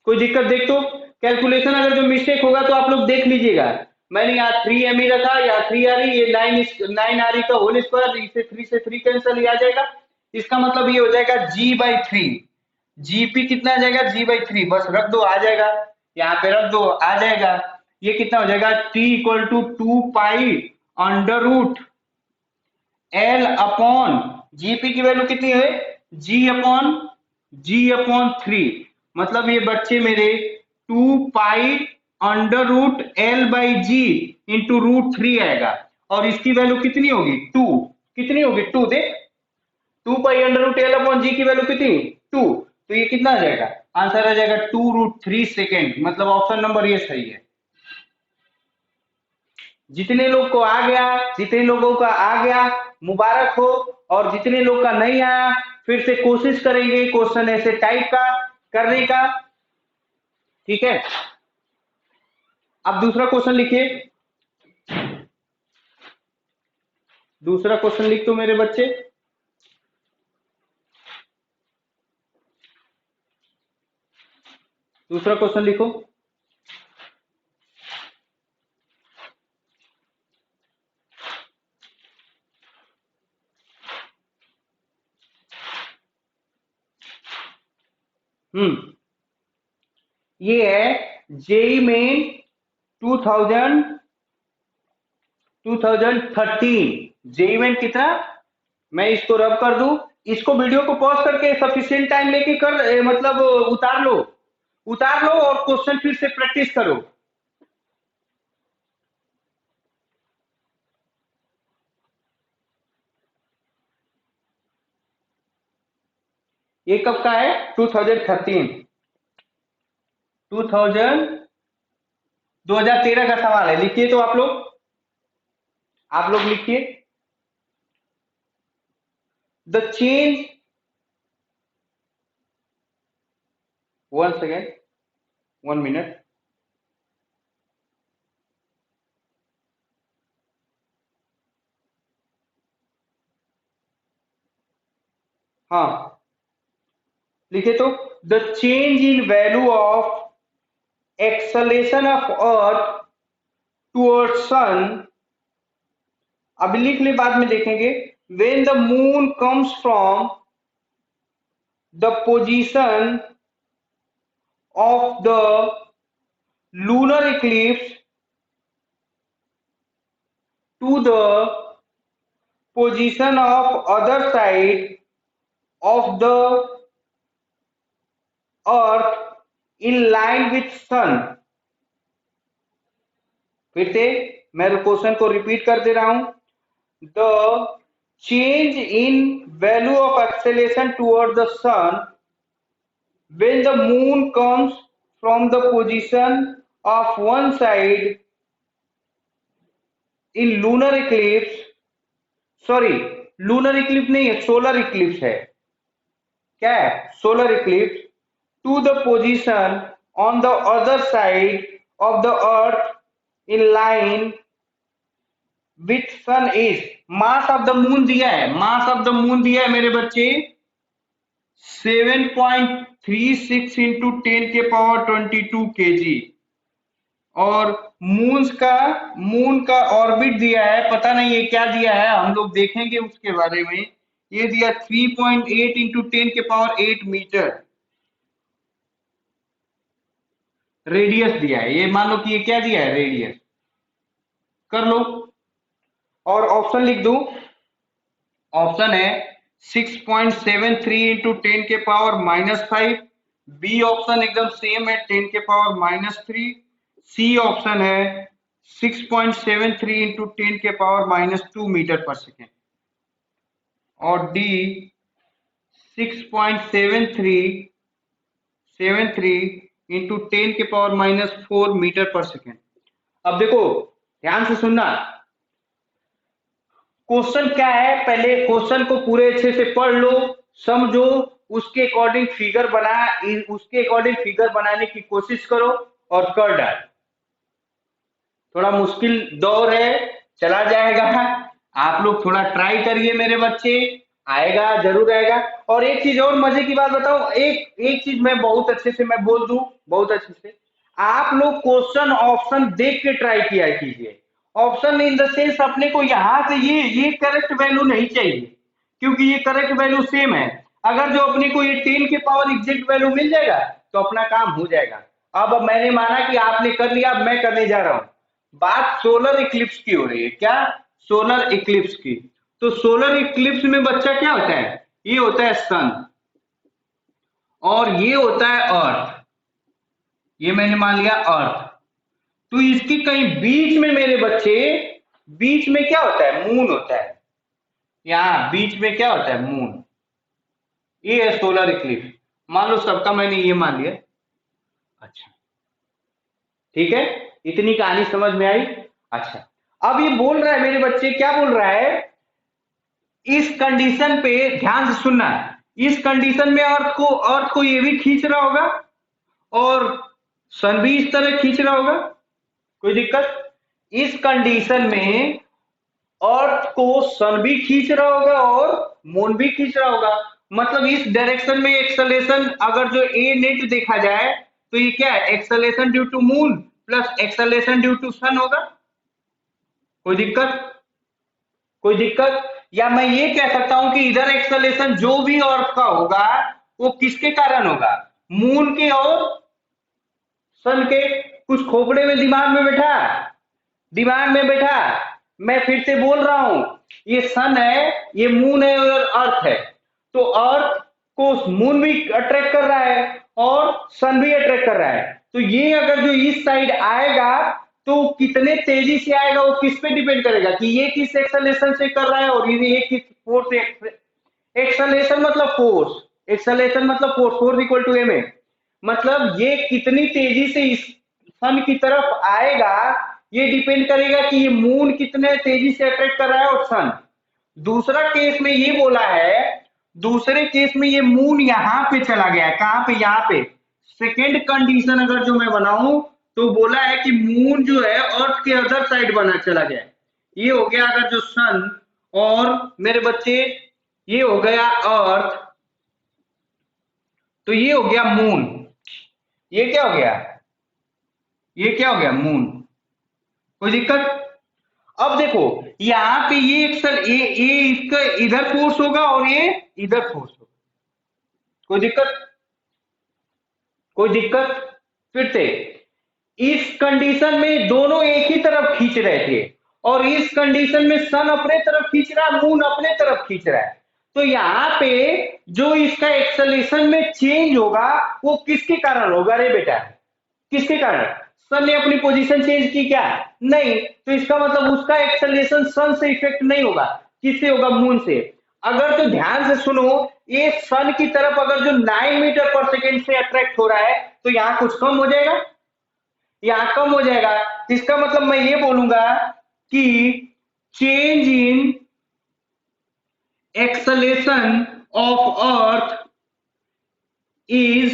कोई दिक्कत? देख तो, कैलकुलेशन अगर जो मिस्टेक होगा तो आप लोग देख लीजिएगा। मैंने यहाँ 3me रखा, यहाँ 3re, ये 9re का होल स्क्वायर, इसे 3 से 3 कैंसिल, ही आ जाएगा। इसका मतलब ये हो जाएगा G/3। जीपी कितना आ जाएगा? G/3। बस रख दो, आ जाएगा। यहाँ पे रख दो, आ जाएगा। ये कितना हो जाएगा? T = 2π√L/, जीपी की वैल्यू कितनी है? G/3। मतलब ये बच्चे मेरे 2π√L/G इंटू √3 आएगा। और इसकी वैल्यू कितनी होगी? 2। कितनी होगी? 2। देख, 2π√L/G की वैल्यू कितनी? 2। तो ये कितना आ जाएगा? आंसर आ जाएगा 2√3 सेकेंड। मतलब ऑप्शन नंबर ये सही है। जितने लोग को आ गया, जितने लोगों का आ गया मुबारक हो, और जितने लोग का नहीं आया फिर से कोशिश करेंगे क्वेश्चन ऐसे टाइप का करने का। ठीक है। अब दूसरा क्वेश्चन लिखिए। दूसरा क्वेश्चन लिख दो मेरे बच्चे। दूसरा क्वेश्चन लिखो। ये है जेई मेन 2013 जेई मेन कितना, मैं इसको रब कर दूं, इसको वीडियो को पॉज करके सफिशिएंट टाइम लेके मतलब उतार लो और क्वेश्चन फिर से प्रैक्टिस करो। ये कब का है? 2013 2013 का सवाल है। लिखिए तो आप लोग लिखिए। The change, one second, 1 minute. हाँ लिखिए तो, the change in value of acceleration of earth toward sun, अभी लिख ले बाद में देखेंगे। When the moon comes from the position of the lunar eclipse to the position of other side of the earth in line with sun। फिर से मैं question को रिपीट कर दे रहा हूं। The change in value of acceleration toward the sun when the moon comes from the position of one side in lunar eclipse, sorry lunar eclipse नहीं है, सोलर इक्लिप्स है। क्या है? Solar eclipse to the position on the other side of the earth in line with sun is, mass of the moon दिया है, mass of the moon दिया है मेरे बच्चे 7.36 इंटू 10⁻22 kg, और मून का ऑर्बिट दिया है, पता नहीं ये क्या दिया है, हम लोग देखेंगे उसके बारे में। ये दिया 3.8 इंटू 10⁸ मीटर रेडियस दिया है। ये मान लो कि ये क्या दिया है, रेडियस कर लो। और ऑप्शन लिख दू, ऑप्शन है 6.73 इंटू 10⁻⁻5, बी ऑप्शन एकदम सेम है 10⁻⁻3, सी ऑप्शन है 6.73 इंटू 10⁻⁻2 मीटर पर सेकेंड, और डी 6.73 इंटू 10⁻⁻4 मीटर पर सेकेंड। अब देखो ध्यान से सुनना, क्वेश्चन क्या है, पहले क्वेश्चन को पूरे अच्छे से पढ़ लो, समझो, उसके अकॉर्डिंग फिगर बनाने की कोशिश करो और कर डाल। थोड़ा मुश्किल दौर है, चला जाएगा, आप लोग थोड़ा ट्राई करिए मेरे बच्चे, आएगा, जरूर आएगा। और एक चीज और मजे की बात बताओ, एक चीज मैं बहुत अच्छे से मैं बोल दूं, बहुत अच्छे से, आप लोग क्वेश्चन ऑप्शन देख के ट्राई किया कीजिए। ऑप्शन इन द सेंस अपने को यहाँ से ये करेक्ट वैल्यू नहीं चाहिए, क्योंकि ये करेक्ट वैल्यू सेम है। अगर जो अपने को ये 10 के पावर एग्जैक्ट वैल्यू मिल जाएगा तो अपना काम हो जाएगा। अब मैंने माना कि आपने कर लिया, अब मैं करने जा रहा हूं। बात सोलर इक्लिप्स की हो रही है, क्या? सोलर इक्लिप्स की। तो सोलर इक्लिप्स में बच्चा क्या होता है? ये होता है सन, और ये होता है अर्थ, ये मैंने मान लिया अर्थ। तो इसके कहीं बीच में मेरे बच्चे, बीच में क्या होता है? मून होता है। यहां बीच में क्या होता है? मून। ये है सोलर इक्लिप्स। मान लो सबका मैंने ये मान लिया। अच्छा ठीक है, इतनी कहानी समझ में आई। अच्छा अब ये बोल रहा है मेरे बच्चे, क्या बोल रहा है, इस कंडीशन पे ध्यान से सुनना, इस कंडीशन में अर्थ को ये भी खींच रहा होगा और सन भी इस तरह खींच रहा होगा, कोई दिक्कत? इस कंडीशन में अर्थ को सन भी खींच रहा होगा और मून भी खींच रहा होगा। मतलब इस डायरेक्शन में एक्सेलेरेशन, अगर जो ए नेट देखा जाए तो ये क्या है? Acceleration due to moon plus acceleration due to sun होगा। कोई दिक्कत? कोई दिक्कत? या मैं ये कह सकता हूं कि इधर एक्सेलेरेशन जो भी अर्थ का होगा वो किसके कारण होगा? मून के और सन के। कुछ खोपड़े में दिमाग में बैठा, दिमाग में बैठा। मैं फिर से बोल रहा हूं, ये सन है, ये मून है और अर्थ है। तो अर्थ को मून भी अट्रैक्ट कर रहा है और सन भी अट्रैक्ट कर रहा है। तो ये अगर जो इस साइड आएगा तो कितने तेजी से आएगा वो किस पे डिपेंड करेगा कि ये किस एक्सेलरेशन से कर रहा है और ये किस फोर्स से। एक्सेलरेशन मतलब फोर्स, एक्सेलरेशन मतलब force equal to M A. मतलब ये कितनी तेजी से इस सन की तरफ आएगा ये डिपेंड करेगा कि ये मून कितने तेजी से अट्रैक्ट कर रहा है और सन। दूसरा केस में ये बोला है, दूसरे केस में ये मून यहां पे चला गया है, कहां पे, यहां पे। सेकेंड कंडीशन अगर जो मैं बनाऊं तो बोला है कि मून जो है अर्थ के अदर साइड बना चला गया है। ये हो गया अगर जो सन और मेरे बच्चे ये हो गया अर्थ, तो ये हो गया मून। ये क्या हो गया, ये क्या हो गया, मून। कोई दिक्कत? अब देखो यहां पे ये ये इसका इधर फोर्स होगा और ये इधर फोर्स होगा। कोई दिक्कत? कोई दिक्कत? फिर से, इस कंडीशन में दोनों एक ही तरफ खींच रहे थे और इस कंडीशन में सन अपने तरफ खींच रहा है, मून अपने तरफ खींच रहा है। तो यहाँ पे जो इसका एक्सेलरेशन में चेंज होगा वो किसके कारण होगा रे बेटा, किसके कारण? सन ने अपनी पोजीशन चेंज की क्या? नहीं। तो इसका मतलब उसका एक्सेलरेशन सन से इफेक्ट नहीं होगा, किससे होगा, मून से। अगर तो ध्यान से सुनो, ये सन की तरफ अगर जो 9 मीटर पर सेकेंड से अट्रैक्ट हो रहा है तो यहां कुछ कम हो जाएगा, यहां कम हो जाएगा। इसका मतलब मैं ये बोलूंगा कि change in acceleration of earth is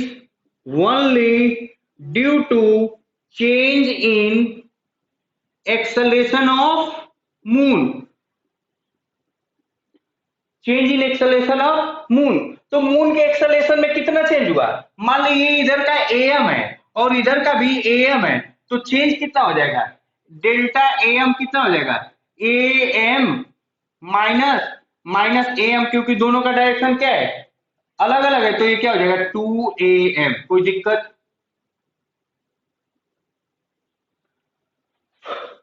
only due to change in acceleration of moon, change in acceleration of moon. तो मून के एक्सेलरेशन में कितना चेंज हुआ, मान लीजिए इधर का एम है और इधर का भी एम है, तो चेंज कितना हो जाएगा, डेल्टा एम कितना हो जाएगा, A M minus minus A M, क्योंकि दोनों का डायरेक्शन क्या है, अलग अलग है। तो ये क्या हो जाएगा, 2am। कोई दिक्कत?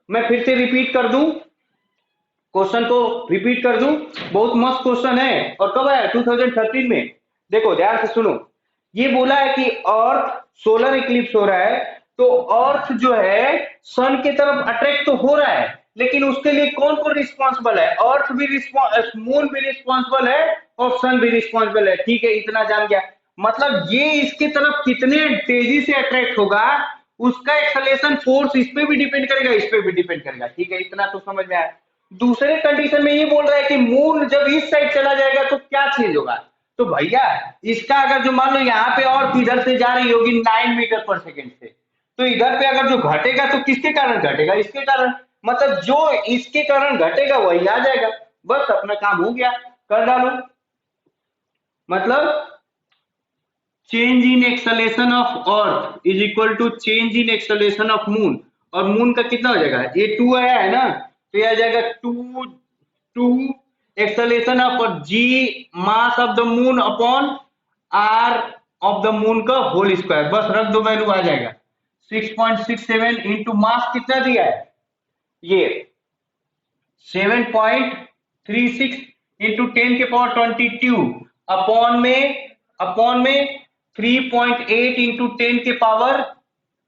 मैं फिर से रिपीट कर दूं, क्वेश्चन को रिपीट कर दूं, बहुत मस्त क्वेश्चन है और कब आया, 2013 में। देखो ध्यान से सुनो, ये बोला है कि अर्थ सोलर इक्लिप्स हो रहा है, तो अर्थ जो है सन की तरफ अट्रैक्ट तो हो रहा है, लेकिन उसके लिए कौन कौन रिस्पॉन्सिबल है, अर्थ भी मून भी रिस्पॉन्सिबल है और सन भी रिस्पॉन्सिबल है। ठीक है, इतना जान गया। मतलब ये इसकी तरफ कितने तेजी से अट्रैक्ट होगा उसका एक्सेलरेशन फोर्स इस पे भी डिपेंड करेगा, इस पे भी डिपेंड करेगा। ठीक है, इतना तो समझ में आया। दूसरे कंडीशन में ये बोल रहा है कि मून जब इस साइड चला जाएगा तो क्या चेंज होगा। तो भैया इसका अगर जो मान लो यहाँ पे और इधर से जा रही होगी 9 मीटर पर सेकेंड से, तो इधर पे अगर जो घटेगा तो किसके कारण घटेगा, इसके कारण। मतलब जो इसके कारण घटेगा वही आ जाएगा, बस अपना काम हो गया, कर डालो। मतलब change in acceleration of earth is equal to change in acceleration of moon. और मून का कितना हो जाएगा, ये 2 आया है ना, तो ये आ जाएगा 2 acceleration of G mass of the moon upon R of the moon का होल स्क्वायर। बस रख दो, वैल्यू आ जाएगा 6.67 इंटू मास कितना दिया है, ये 7.36 इंटू 10 के पावर 22 अपॉन में 3.8 इंटू 10 के पावर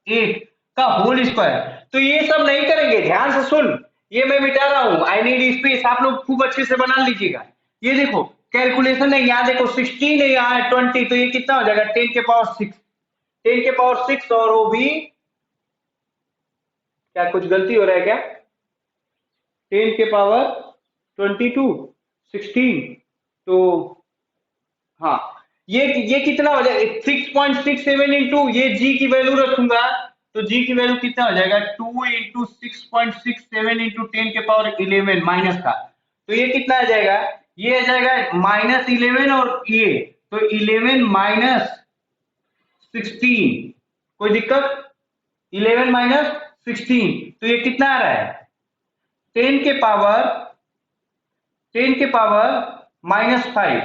8 का होल स्क्वायर। तो ये सब नहीं करेंगे, ध्यान से सुन, ये मैं मिटा रहा हूं, आई नीड स्पेस, आप लोग खूब अच्छे से बना लीजिएगा। ये देखो कैलकुलेशन है, यहाँ देखो 16 है, यहाँ है 20, तो ये कितना हो जाएगा 10 के पावर 6, 10 के पावर 6। और वो भी क्या कुछ गलती हो रहा है क्या, 10 के पावर 22 16, तो हाँ ये कितना हो जाएगा 6.67 इंटू ये जी की वैल्यू रखूंगा तो जी की वैल्यू कितना हो जाएगा 2 इंटू 6.67 इंटू 10 के पावर 11 माइनस का, तो ये कितना आ जाएगा, ये आ जाएगा -11 और ये तो 11 माइनस 16। कोई दिक्कत, 11 माइनस 16, तो ये कितना आ रहा है 10 के पावर -5,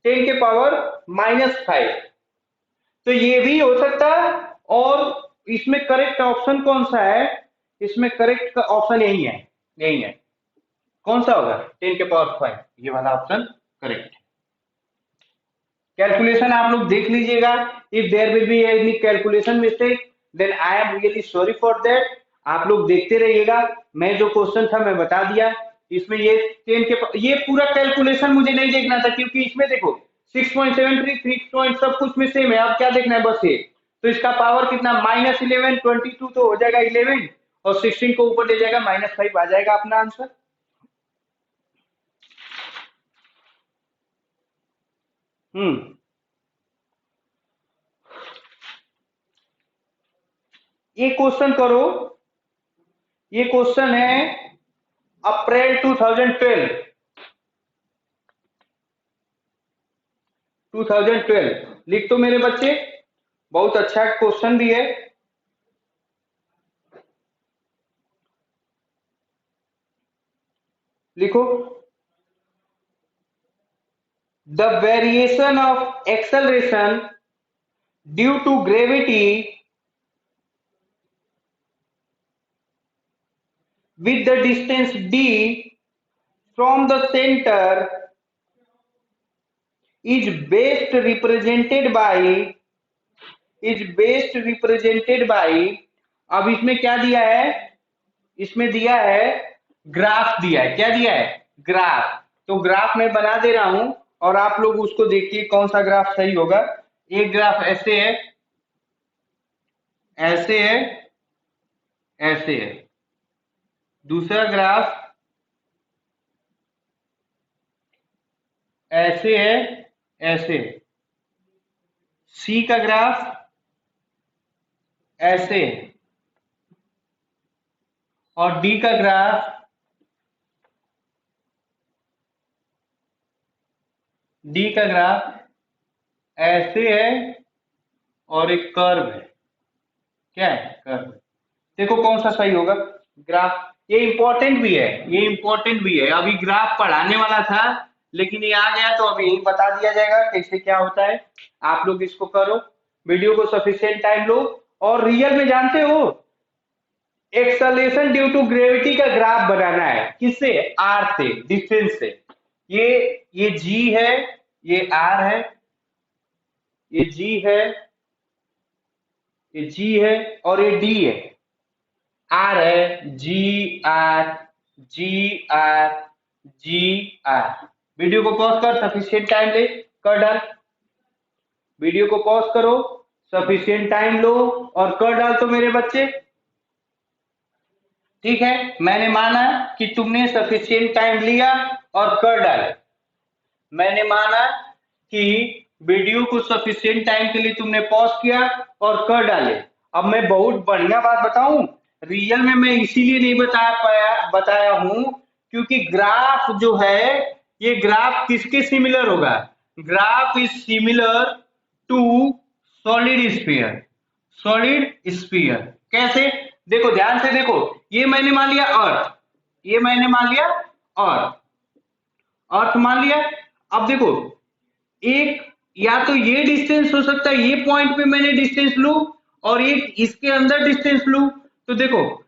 10 के पावर -5। तो ये भी हो सकता है। और इसमें करेक्ट ऑप्शन कौन सा है? इसमें करेक्ट ऑप्शन यही है, यही है। कौन सा होगा? 10⁵, ये वाला ऑप्शन करेक्ट है। कैलकुलेशन आप लोग देख लीजिएगा। If there will be any calculation mistake then I am really sorry for that. आप लोग देखते रहिएगा। मैं जो क्वेश्चन था मैं बता दिया। इसमें ये 10 के ये पूरा कैलकुलेशन मुझे नहीं देखना था, क्योंकि इसमें देखो 6.73 3 पॉइंट सब कुछ में सेम है। अब क्या देखना है? बस ये। तो इसका पावर कितना? -11, 22 तो हो जाएगा 11 और 16 को ऊपर ले जाएगा -5 आ जाएगा अपना आंसर। ये क्वेश्चन करो। ये क्वेश्चन है अप्रैल 2012 लिख तो मेरे बच्चे। बहुत अच्छा क्वेश्चन भी है। लिखो। The variation of acceleration due to gravity with the distance d from the center is best represented by अब इसमें क्या दिया है? इसमें दिया है ग्राफ दिया है। क्या दिया है? ग्राफ। तो ग्राफ मैं बना दे रहा हूं और आप लोग उसको देखिए कौन सा ग्राफ सही होगा। एक ग्राफ ऐसे है, ऐसे है, ऐसे है। दूसरा ग्राफ ऐसे है, ऐसे। सी का ग्राफ ऐसे है और डी का ग्राफ ऐसे है और एक कर्व है। क्या है? कर्व। देखो कौन सा सही होगा ग्राफ। ये इंपॉर्टेंट भी है, ये इंपॉर्टेंट भी है। अभी ग्राफ पढ़ाने वाला था लेकिन ये आ गया तो अभी यही बता दिया जाएगा कैसे क्या होता है। आप लोग इसको करो, वीडियो को सफिशिएंट टाइम लो। और रियल में जानते हो एक्सेलरेशन ड्यू टू ग्रेविटी का ग्राफ बनाना है। किससे? आर से, डिस्टेंस से। ये जी है, ये आर है, ये जी है, ये जी है और ये डी है। आर है, G R, G R, G R. Video को पॉज कर, सफिशिएंट टाइम ले, कर डाल। वीडियो को पॉज करो, सफिशिएंट टाइम लो और कर डाल तो मेरे बच्चे। ठीक है, मैंने माना कि तुमने सफिशिएंट टाइम लिया और कर डाला। मैंने माना कि वीडियो को सफिशिएंट टाइम के लिए तुमने पॉज किया और कर डाले। अब मैं बहुत बढ़िया बात बताऊं, रियल में मैं इसीलिए नहीं बताया हूं क्योंकि ग्राफ जो है, ये ग्राफ किसके सिमिलर होगा? Graph is similar to solid sphere. Solid sphere कैसे? देखो ध्यान से देखो, ये मैंने मान लिया अर्थ, ये मैंने मान लिया अर्थ, अर्थ मान लिया। अब देखो एक या तो ये डिस्टेंस हो सकता है, ये पॉइंट पे मैंने डिस्टेंस लू और एक इसके अंदर डिस्टेंस लू। तो देखो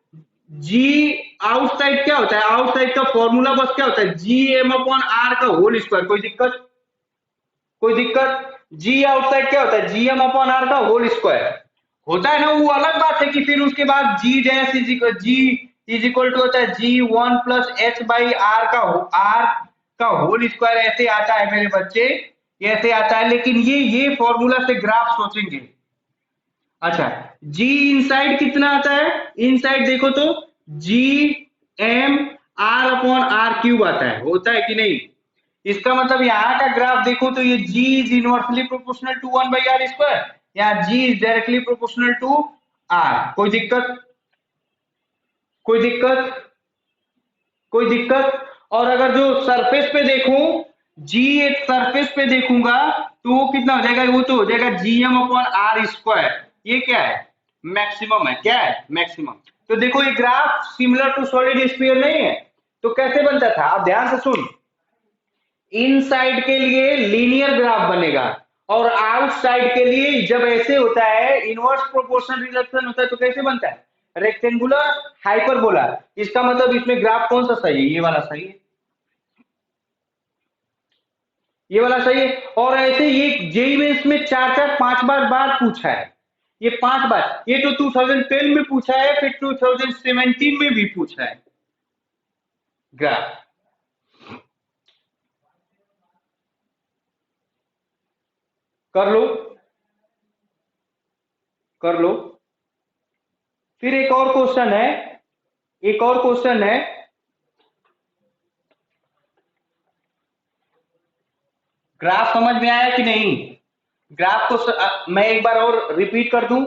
जी आउटसाइड क्या होता है? आउटसाइड का फॉर्मूला बस क्या होता है? जी एम अपॉन आर का होल स्क्वायर। कोई दिक्कत? कोई दिक्कत? जी आउटसाइड क्या होता है? जी एम अपॉन आर का होल स्क्वायर होता है ना। वो अलग बात है कि फिर उसके बाद G dash is equal to होता है G1 plus H by R का होल स्क्वायर। ऐसे आता है मेरे बच्चे, ऐसे आता है। लेकिन ये फॉर्मूला से ग्राफ सोचेंगे। अच्छा, जी इनसाइड कितना आता है? इनसाइड देखो तो G M R upon R cube आता है। होता है कि नहीं? इसका मतलब यहाँ का ग्राफ देखो तो ये G is inversely proportional to 1/r²। यहाँ G is directly proportional to R। कोई दिक्कत? कोई दिक्कत? कोई दिक्कत? और अगर जो सरफेस पे देखूं, G एक सरफेस पे देखूंगा तो वो कितना हो जाएगा? वो तो हो जाएगा Gm/r²। ये क्या है? मैक्सिमम है। क्या है? मैक्सिमम। तो देखो ये graph similar to solid sphere नहीं है। तो कैसे बनता था? आप ध्यान से सुन। इनसाइड के लिए लीनियर ग्राफ बनेगा और आउटसाइड के लिए जब ऐसे होता है, इनवर्स प्रोपोर्शनल रिलेशन होता है, तो कैसे बनता है? Rectangular hyperbola. इसका मतलब इसमें ग्राफ कौन सा सही है? ये वाला सही है, ये वाला सही है। और ऐसे ये जेई में इसमें चार चार पांच बार बार पूछा है, ये पांच बार। ये तो 2010 में पूछा है, फिर 2017 में भी पूछा है ग्राफ। कर लो, कर लो। फिर एक और क्वेश्चन है, एक और क्वेश्चन है। ग्राफ समझ में आया कि नहीं? ग्राफ को मैं एक बार और रिपीट कर दूं।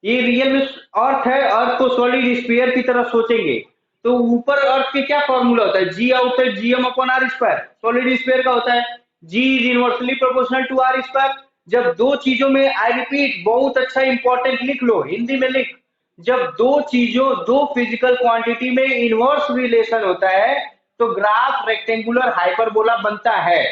ये रियल में अर्थ है, अर्थ को सॉलिड स्फीयर की तरह सोचेंगे तो ऊपर अर्थ के क्या फॉर्मूला होता है? G outside GM upon R square, solid sphere का होता है। G is inversely proportional to R square. जब दो चीजों में, आई रिपीट, बहुत अच्छा इंपॉर्टेंट लिख लो, हिंदी में लिख, जब दो चीजों, दो फिजिकल क्वांटिटी में इनवर्स रिलेशन होता है तो ग्राफ रेक्टेंगुलर हाइपरबोला बनता है।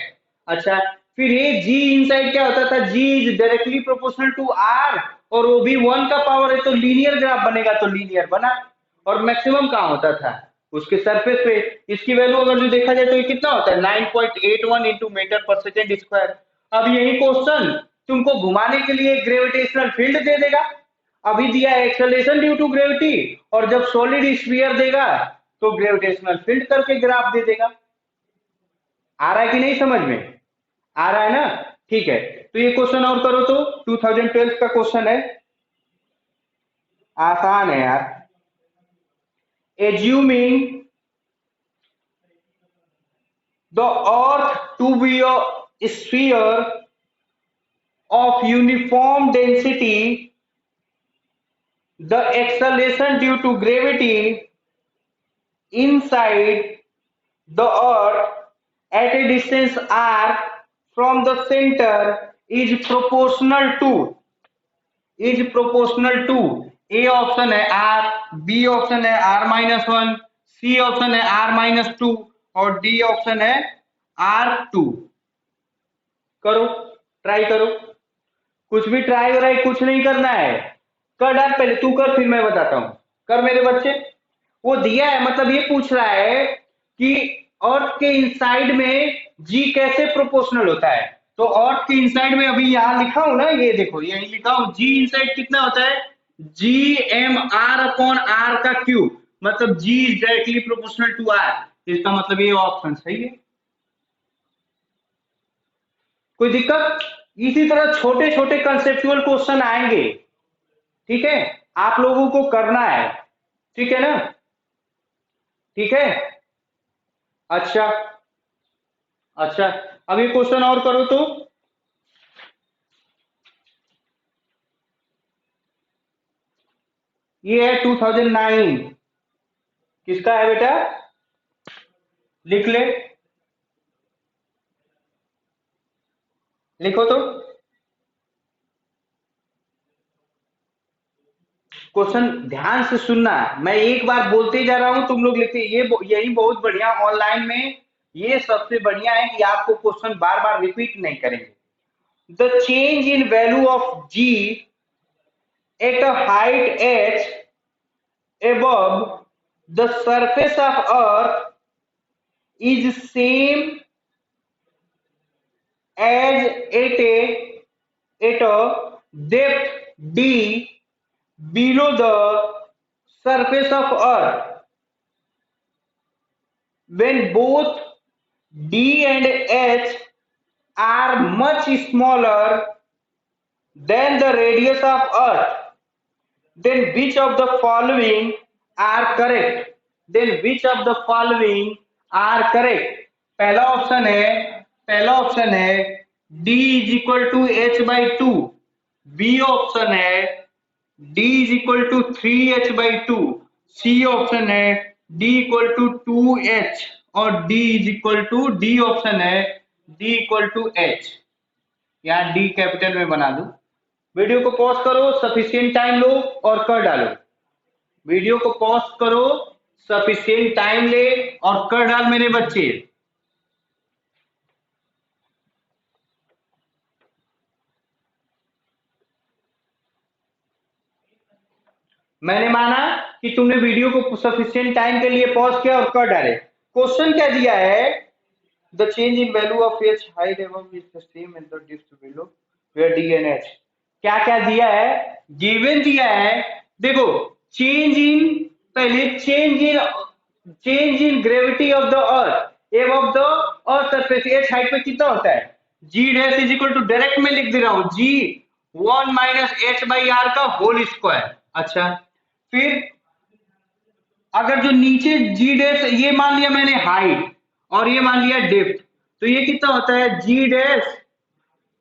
अच्छा, फिर ये जी इनसाइड क्या होता था? G is directly proportional to R, और वो भी वन का पावर है तो लीनियर ग्राफ बनेगा, तो लीनियर बना। और मैक्सिमम कहाँ होता था? उसके सरफेस पे। इसकी वैल्यू अगर जो देखा जाए तो ये कितना होता है? 9.81 इंटू मीटर पर सेकेंड स्क्वायर। अब यही क्वेश्चन तुमको घुमाने के लिए ग्रेविटेशनल फील्ड दे देगा। अभी दिया है एक्सेलरेशन ड्यू टू ग्रेविटी, और जब सॉलिड स्फीयर देगा तो ग्रेविटेशनल फील्ड करके ग्राफ दे देगा। आ रहा है कि नहीं समझ में? आ रहा है ना? ठीक है, तो ये क्वेश्चन और करो तो। 2012 का क्वेश्चन है, आसान है यार। Assuming the earth to be a sphere of uniform density, the acceleration due to gravity inside the earth at a distance r from the center is proportional to A option है are, B option है r-1, सी option है r-2 और D option है r2। करो, try करो। कुछ भी try हो रहा है, कुछ नहीं करना है। कर डाल, पहले तू कर फिर मैं बताता हूं। कर मेरे बच्चे। वो दिया है, मतलब ये पूछ रहा है कि अर्थ के इनसाइड में जी कैसे प्रोपोर्शनल होता है। तो अर्थ के इनसाइड में अभी यहां लिखा हूं ना, ये देखो यही लिखा हूं, जी इनसाइड कितना होता है? G M R upon R का क्यूब, मतलब G is directly proportional to R. इसका मतलब ये ऑप्शन सही है। कोई दिक्कत? इसी तरह छोटे छोटे कंसेप्चुअल क्वेश्चन आएंगे, ठीक है? आप लोगों को करना है, ठीक है ना? ठीक है। अच्छा, अच्छा, अब ये क्वेश्चन और करो तो। ये है 2009, किसका है बेटा? लिख ले, लिखो तो। क्वेश्चन ध्यान से सुनना, मैं एक बार बोलते जा रहा हूं, तुम लोग लिखते। ये यही बहुत बढ़िया ऑनलाइन में, ये सबसे बढ़िया है कि आपको क्वेश्चन बार बार रिपीट नहीं करेंगे। The change in value of G at a height h above the surface of earth is same as at a depth d below the surface of earth when both d and h are much smaller than the radius of earth. Then which of the following are correct? Then which of the following are correct? पहला option है, पहला option है d is equal to H by two. B option है d is equal to 3h/2। C option है d equal to 2h। और d is equal to, D option है d equal to h। यहाँ d capital में बना दू। Video को pause करो, सफिशिएंट टाइम लो और कर डालो। वीडियो को पॉज करो, सफिशिएंट टाइम ले और कर डाल मेरे बच्चे। मैंने माना कि तुमने वीडियो को सफिशिएंट टाइम के लिए पॉज किया और कर डाले। क्वेश्चन क्या दिया है, the change in value of H height above is the same in the depth below where D and H. क्या क्या दिया है, गिवन दिया है। देखो चेंज इन, पहले change in gravity of the earth above the earth surface, H height पे कितना होता है, G dash is equal to, direct में लिख दे रहा हूं, G 1 minus H by R का होल स्क्वायर। अच्छा फिर अगर जो नीचे जी डैश, ये मान लिया मैंने हाइट और ये मान लिया डेप्थ, तो ये कितना होता है, G dash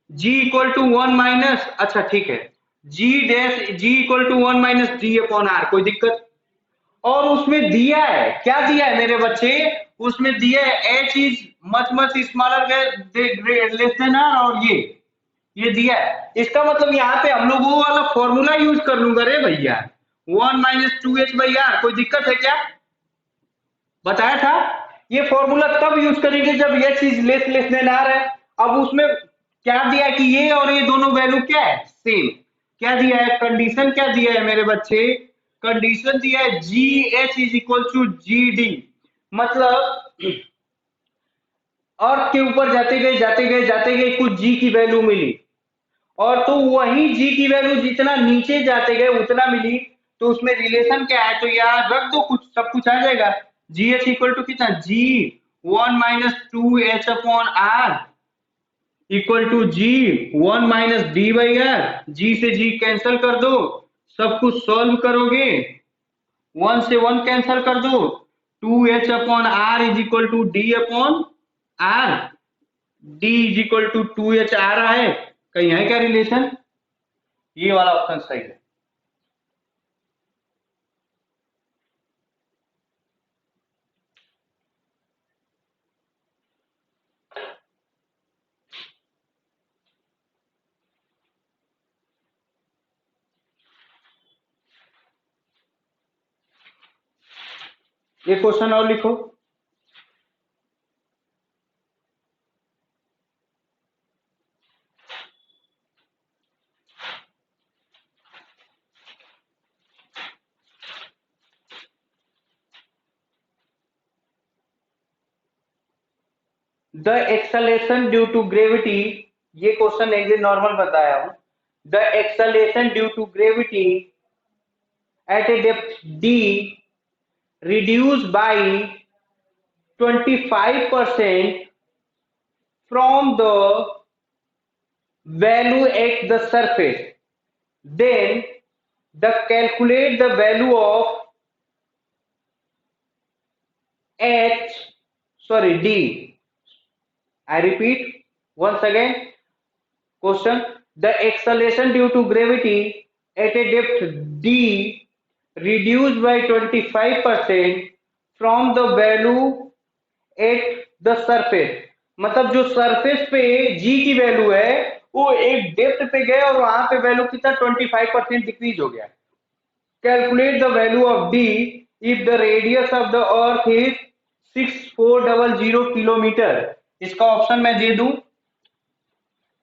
G equal to 1 minus, अच्छा ठीक है, G dash G equal to 1 minus D upon R, कोई दिक्कत। और उसमें दिया है, क्या दिया है मेरे बच्चे, उसमें दिया है H is much much smaller less than R, और ये दिया है। इसका मतलब यहाँ पे हम लोग वो वाला फॉर्मूला यूज कर लूंगा रे भैया, 1 minus two H by R, कोई दिक्कत है क्या, बताया था। ये फॉर्मूला तब यूज करेंगे जब ये चीज लेस देन आर है। अब उसमें क्या दिया कि ये और ये दोनों वैल्यू क्या है, सेम। क्या दिया है, कंडीशन क्या दिया है मेरे बच्चे, कंडीशन दिया है G H is equal to G D, मतलब अर्थ के ऊपर जाते गए कुछ जी की वैल्यू मिली, और तो वही जी की वैल्यू जितना नीचे जाते गए उतना मिली, तो उसमें रिलेशन क्या है, तो यार रख दो, कुछ सब कुछ आ जाएगा। जी एच इक्वल टू कितना, G 1 minus two H upon R equal to G 1 minus D by R, G से जी कैंसिल कर दो, सब कुछ सॉल्व करोगे, 1 से 1 कैंसिल कर दो, 2h upon R is equal to D upon R, D is equal to 2h आ रहा है, कहीं है क्या रिलेशन, ये वाला ऑप्शन सही है। ये क्वेश्चन और लिखो, the acceleration due to gravity, ये क्वेश्चन एक दिन नॉर्मल बताया हूं, the acceleration due to gravity at a depth D reduced by 25% from the value at the surface, then the calculate the value of h, sorry, d, I repeat once again, question, the acceleration due to gravity at a depth d reduced by 25% from the value at the surface, मतलब जो surface पे जी की value है वो एक depth पे गए और वहां पे वैल्यू कितना 25% डिक्रीज हो गया। Calculate the value of D if the radius of the earth is 6400 kilometre. इसका ऑप्शन मैं दे दूं,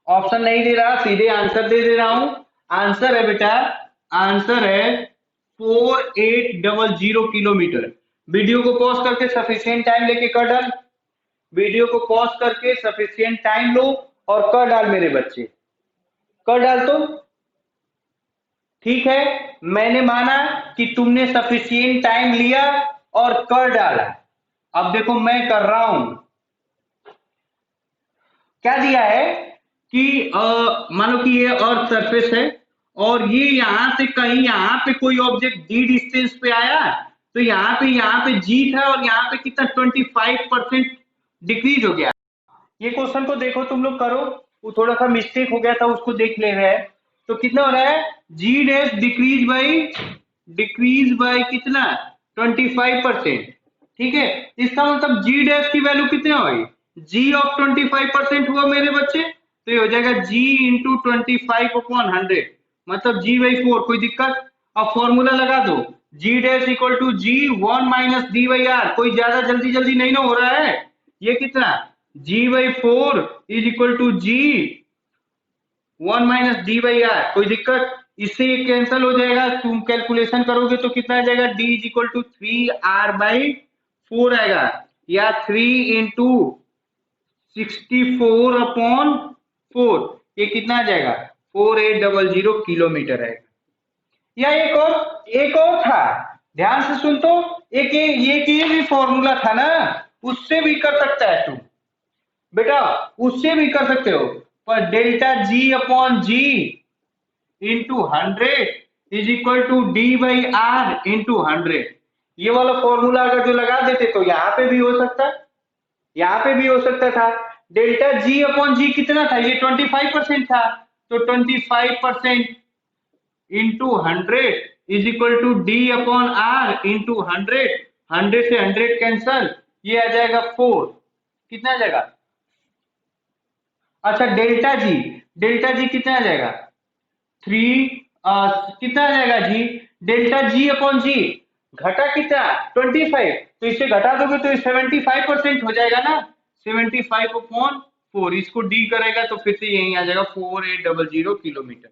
ऑप्शन नहीं दे रहा, सीधे आंसर दे दे रहा हूं। आंसर है बेटा, आंसर है 4800 किलोमीटर। वीडियो को पॉज करके सफिशिएंट टाइम लेके कर डाल, वीडियो को पॉज करके सफिशिएंट टाइम लो और कर डाल मेरे बच्चे, कर डाल तो ठीक है। मैंने माना कि तुमने सफिशिएंट टाइम लिया और कर डाला। अब देखो मैं कर रहा हूं, क्या दिया है कि मानो कि ये अर्थ सरफेस है और ये यहां से कहीं यहां पे कोई ऑब्जेक्ट डी डिस्टेंस पे आया, तो यहाँ पे जी था और यहाँ पे कितना 25% डिक्रीज हो गया। ये क्वेश्चन को देखो तुम लोग करो, वो थोड़ा सा मिस्टेक हो गया था उसको देख ले रहे हैं। तो कितना हो रहा है, जी डैश डिक्रीज बाई कितना 25%, ठीक है। इसका मतलब जी डैश की वैल्यू कितना होगी, जी ऑफ 25% हुआ मेरे बच्चे, तो ये हो जाएगा जी इंटू 25/100, मतलब जी बाई 4, कोई दिक्कत। अब फॉर्मूला लगा दो, G dash equal to G 1 minus D by R, कोई ज्यादा जल्दी जल्दी नहीं ना हो रहा है, ये कितना G by 4 is equal to G 1 minus D by R, कोई दिक्कत। इससे ये कैंसिल हो जाएगा, तुम कैलकुलेशन करोगे तो कितना आ जाएगा, d is equal to 3r/4 आएगा, या 3 × 64/4, ये कितना आ जाएगा, 4800 किलोमीटर है। या एक और था, ध्यान से सुन तो, ये भी फॉर्मूला था ना, उससे भी कर सकता है तू बेटा, उससे भी कर सकते हो, पर delta G/G into 100 is equal to D/R/100, ये वाला फॉर्मूला अगर जो लगा देते तो यहाँ पे भी हो सकता, यहाँ पे भी हो सकता था। डेल्टा G/G कितना था, ये 25% था, तो 25% into 100 is equal to D/R/100, 100 से 100 कैंसल, ये आ जाएगा 4, कितना आ जाएगा, अच्छा डेल्टा जी कितना आ जाएगा, 3, कितना आ जाएगा जी, डेल्टा G/G घटा कितना, 25, तो इसे घटा दोगे तो 75% हो जाएगा ना, 75/4, इसको डी करेगा तो फिर से यही आ जाएगा 4800 किलोमीटर।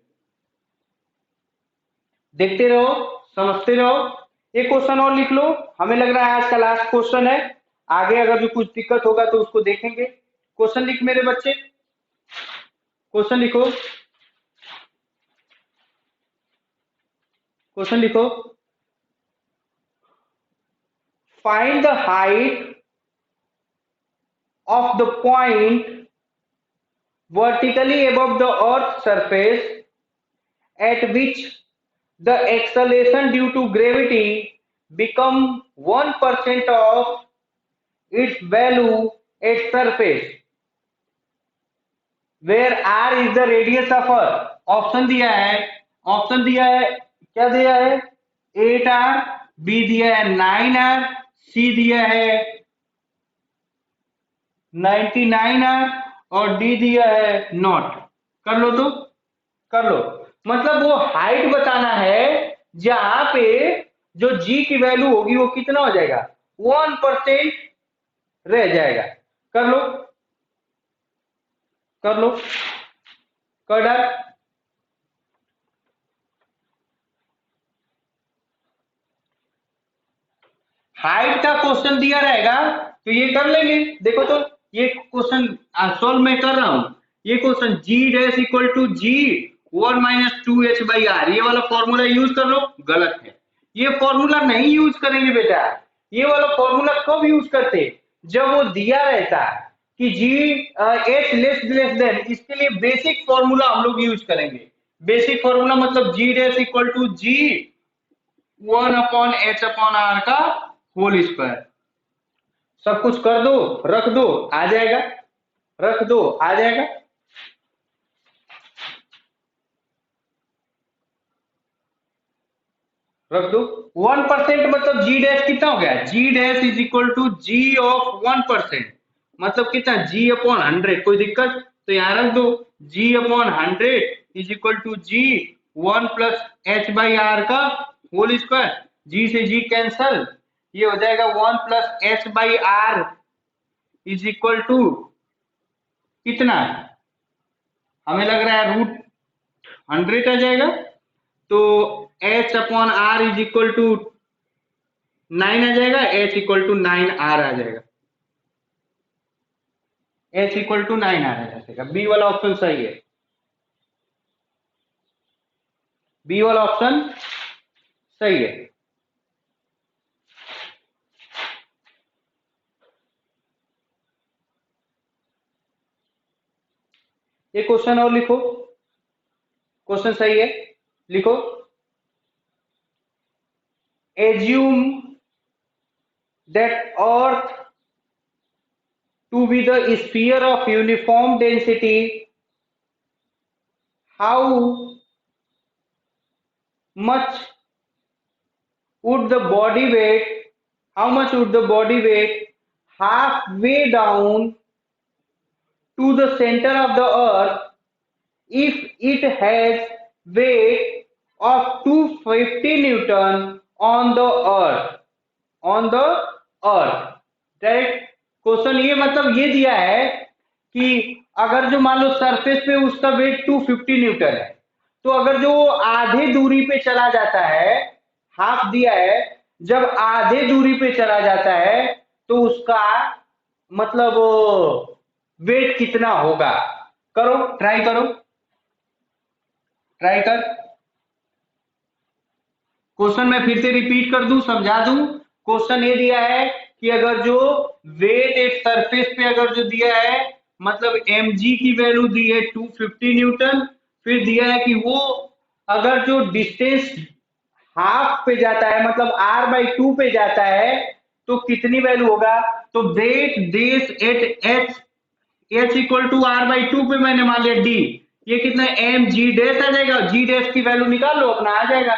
देखते रहो, समझते रहो। एक क्वेश्चन और लिख लो, हमें लग रहा है आज का लास्ट क्वेश्चन है, आगे अगर जो कुछ दिक्कत होगा तो उसको देखेंगे। क्वेश्चन लिख मेरे बच्चे, क्वेश्चन लिखो, क्वेश्चन लिखो। Find the height of the point vertically above the earth's surface at which the acceleration due to gravity become 1% of its value at surface where r is the radius of earth। Option दिया है, option दिया है, क्या दिया है, 8r, B दिया है 9r, सी दिया है 99r, और डी दिया है नॉट। कर लो तो, कर लो, मतलब वो हाइट बताना है जहां पे जो जी की वैल्यू होगी वो कितना हो जाएगा, 1% रह जाएगा। कर लो, कर लो, कर डाल। हाइट का क्वेश्चन दिया रहेगा तो ये कर लेंगे, देखो तो ये क्वेश्चन सॉल्व मैं कर रहा हूं, ये क्वेश्चन G=1 - 2h/r, ये वाला फॉर्मूला यूज कर लो, गलत है, ये फॉर्मूला नहीं यूज करेंगे बेटा। ये वाला फॉर्मूला कब यूज करते, जब वो दिया रहता कि G लेस देन, इसके लिए बेसिक फॉर्मूला हम लोग यूज करेंगे। बेसिक फॉर्मूला मतलब G'=1/h/r का होल स्क्वायर। सब कुछ कर दो, रख दो, आ जाएगा, रख दो, आ जाएगा। रख दो, 1% मतलब G' कितना हो गया, G'=G(1%), मतलब कितना, G/100, कोई दिक्कत, तो यहां रख दो, G/100 = 1 + h/r का होल स्क्वायर, G से G कैंसल, ये हो जाएगा 1 + h/r = कितना, हमें लग रहा है √100 आ जाएगा, तो h/r = 9 आ जाएगा, h=9r आ जाएगा, h=9r आ जाएगा। बी वाला ऑप्शन सही है, बी वाला ऑप्शन सही है। एक क्वेश्चन और लिखो, क्वेश्चन सही है, लिखो। Assume that earth to be the sphere of uniform density, how much would the body weight, how much would the body weight halfway down to the center of the earth if it has weight of 250 Newton on the earth, on the earth। Direct question ये मतलब ये दिया है कि अगर जो मान लो surface पे उसका वेट 250 न्यूटन है, तो अगर जो आधे दूरी पे चला जाता है, हाफ दिया है, जब आधे दूरी पे चला जाता है तो उसका मतलब वेट कितना होगा। करो, ट्राई करो, ट्राई कर। क्वेश्चन मैं फिर से रिपीट कर दूं, समझा दूं। क्वेश्चन ये दिया है कि अगर जो वेट एक सरफेस पे अगर जो दिया है, मतलब mg की वैल्यू दी है 250 न्यूटन, फिर दिया है कि वो अगर जो डिस्टेंस हाफ पे जाता है, मतलब r/2 पे जाता है, तो कितनी वैल्यू होगा। तो वेट देश eight H equal to r/2 पे मैंने मान लिया डी, ये कितना एम जी डैश आ जाएगा, जी डैश की वैल्यू निकाल लो अपना, आ जाएगा।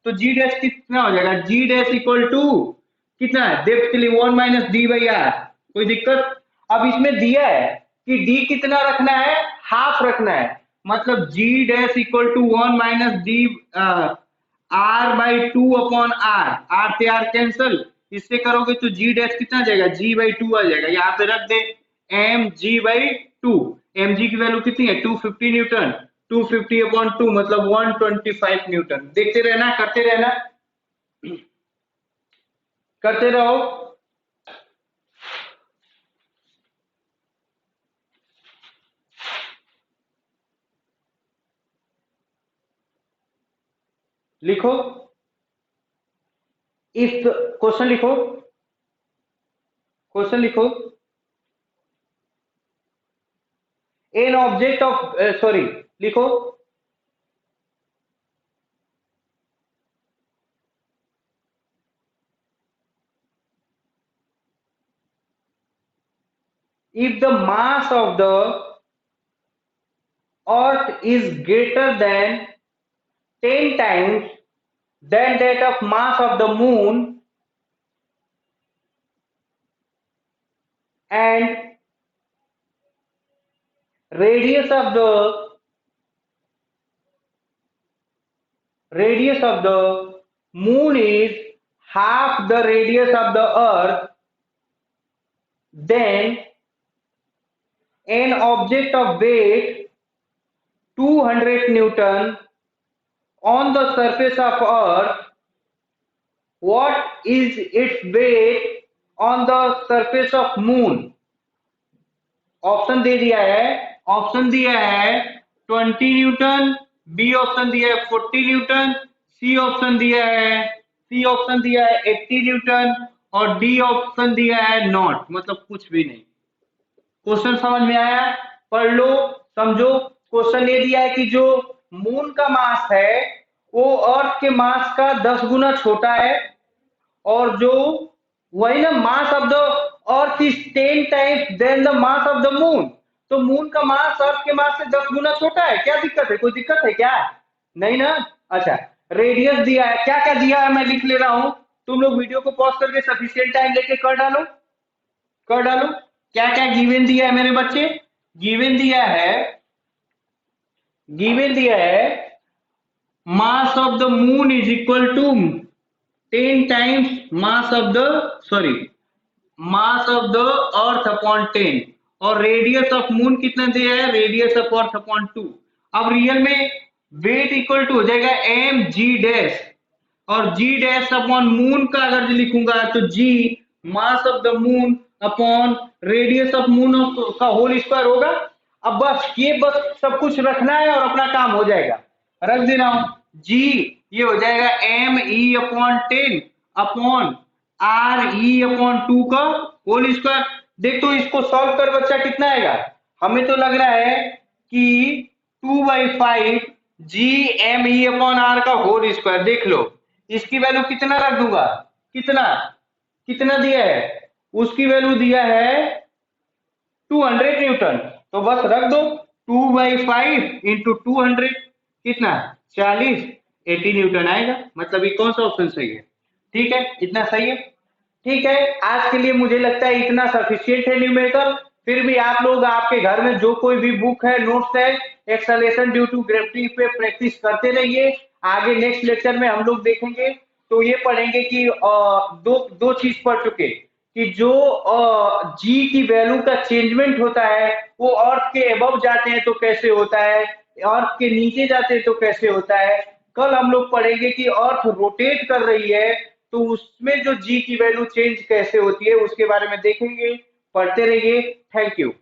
तो जी डैश कितना हो जाएगा, जी डैश इक्वल टू कितना है, डेप्थ के लिए 1 - d/r। कोई दिक्कत। अब इसमें दिया है कि डी कितना रखना है, हाफ रखना है, मतलब G dash equal to 1 - d r/2/r, R से आर कैंसल, इससे करोगे तो जी डैश कितना आ जाएगा, g/2 आ जाएगा। यहाँ पे रख दे mg/2, mg की वैल्यू कितनी है 250 न्यूटन, 250/2 मतलब 125 न्यूटन। देखते रहना, करते रहना, करते रहो। लिखो, इस क्वेश्चन लिखो, क्वेश्चन लिखो। एन ऑब्जेक्ट ऑफ सॉरी, लिखो। If the mass of the earth is greater than 10 times than that of mass of the moon, and radius of the moon is half the radius of the earth, then an object of weight 200 newton on the surface of earth, what is its weight on the surface of moon। Option दे दिया है, option दिया है 20 Newton, B option दिया है 40 Newton, C option दिया है 80 Newton, और डी ऑप्शन दिया है नॉट, मतलब कुछ भी नहीं। क्वेश्चन समझ में आया, पढ़ लो, समझो। क्वेश्चन ये दिया है कि जो मून का मास है वो अर्थ के मास का 10 गुना छोटा है, और जो वही ना, mass of the earth is 10 times than the mass of the moon. तो मून का मास अर्थ के मास से 10 गुना छोटा है। क्या दिक्कत है, कोई दिक्कत है क्या, नहीं ना। अच्छा, रेडियस दिया है, क्या क्या दिया है मैं लिख ले रहा हूं, तुम लोग वीडियो को पॉज करके सफिशिएंट टाइम लेके कर डालो, कर डालो। क्या क्या गिवन दिया है मेरे बच्चे, गिवन दिया है, गिवन दिया है mass of the moon is equal to 10 times mass of the sorry mass of the earth upon 10, और रेडियस ऑफ मून कितना दिया है, रेडियस ऑफ अर्थ अपॉन 2। अब रियल में वेट इक्वल टू हो जाएगा एम जी डैश, और जी dash upon moon का अगर लिखूंगा तो G mass of the moon upon radius of moon का होल स्क्वायर होगा। अब बस ये बस सब कुछ रखना है और अपना काम हो जाएगा, रख दे रहा हूं। जी ये हो जाएगा M E upon 10 upon R E upon 2 का होल स्क्वायर। देख तो इसको सॉल्व कर बच्चा, कितना आएगा, हमें तो लग रहा है कि 2/5 G M E upon R का होल स्क्वायर। देख लो इसकी वैल्यू कितना रख दूंगा, कितना, कितना दिया है, उसकी वैल्यू दिया है 200 न्यूटन, तो बस रख दो 2/5 इंटू 200 कितना 40, 80 न्यूटन आएगा। मतलब ये कौन सा ऑप्शन सही है, ठीक है, इतना सही है। ठीक है, आज के लिए मुझे लगता है इतना सफिशियंट है न्यूमेरिकल। फिर भी आप लोग आपके घर में जो कोई भी बुक है, नोट्स है, एक्सेलेरेशन ड्यू टू ग्रेविटी पे प्रैक्टिस करते रहिए। आगे नेक्स्ट लेक्चर में हम लोग देखेंगे तो ये पढ़ेंगे कि दो दो चीज पढ़ चुके कि जो जी की वैल्यू का चेंजमेंट होता है वो अर्थ के अबव जाते हैं तो कैसे होता है, अर्थ के नीचे जाते हैं तो कैसे होता है। कल हम लोग पढ़ेंगे कि अर्थ रोटेट कर रही है तो उसमें जो जी की वैल्यू चेंज कैसे होती है उसके बारे में देखेंगे। पढ़ते रहिए। Thank you.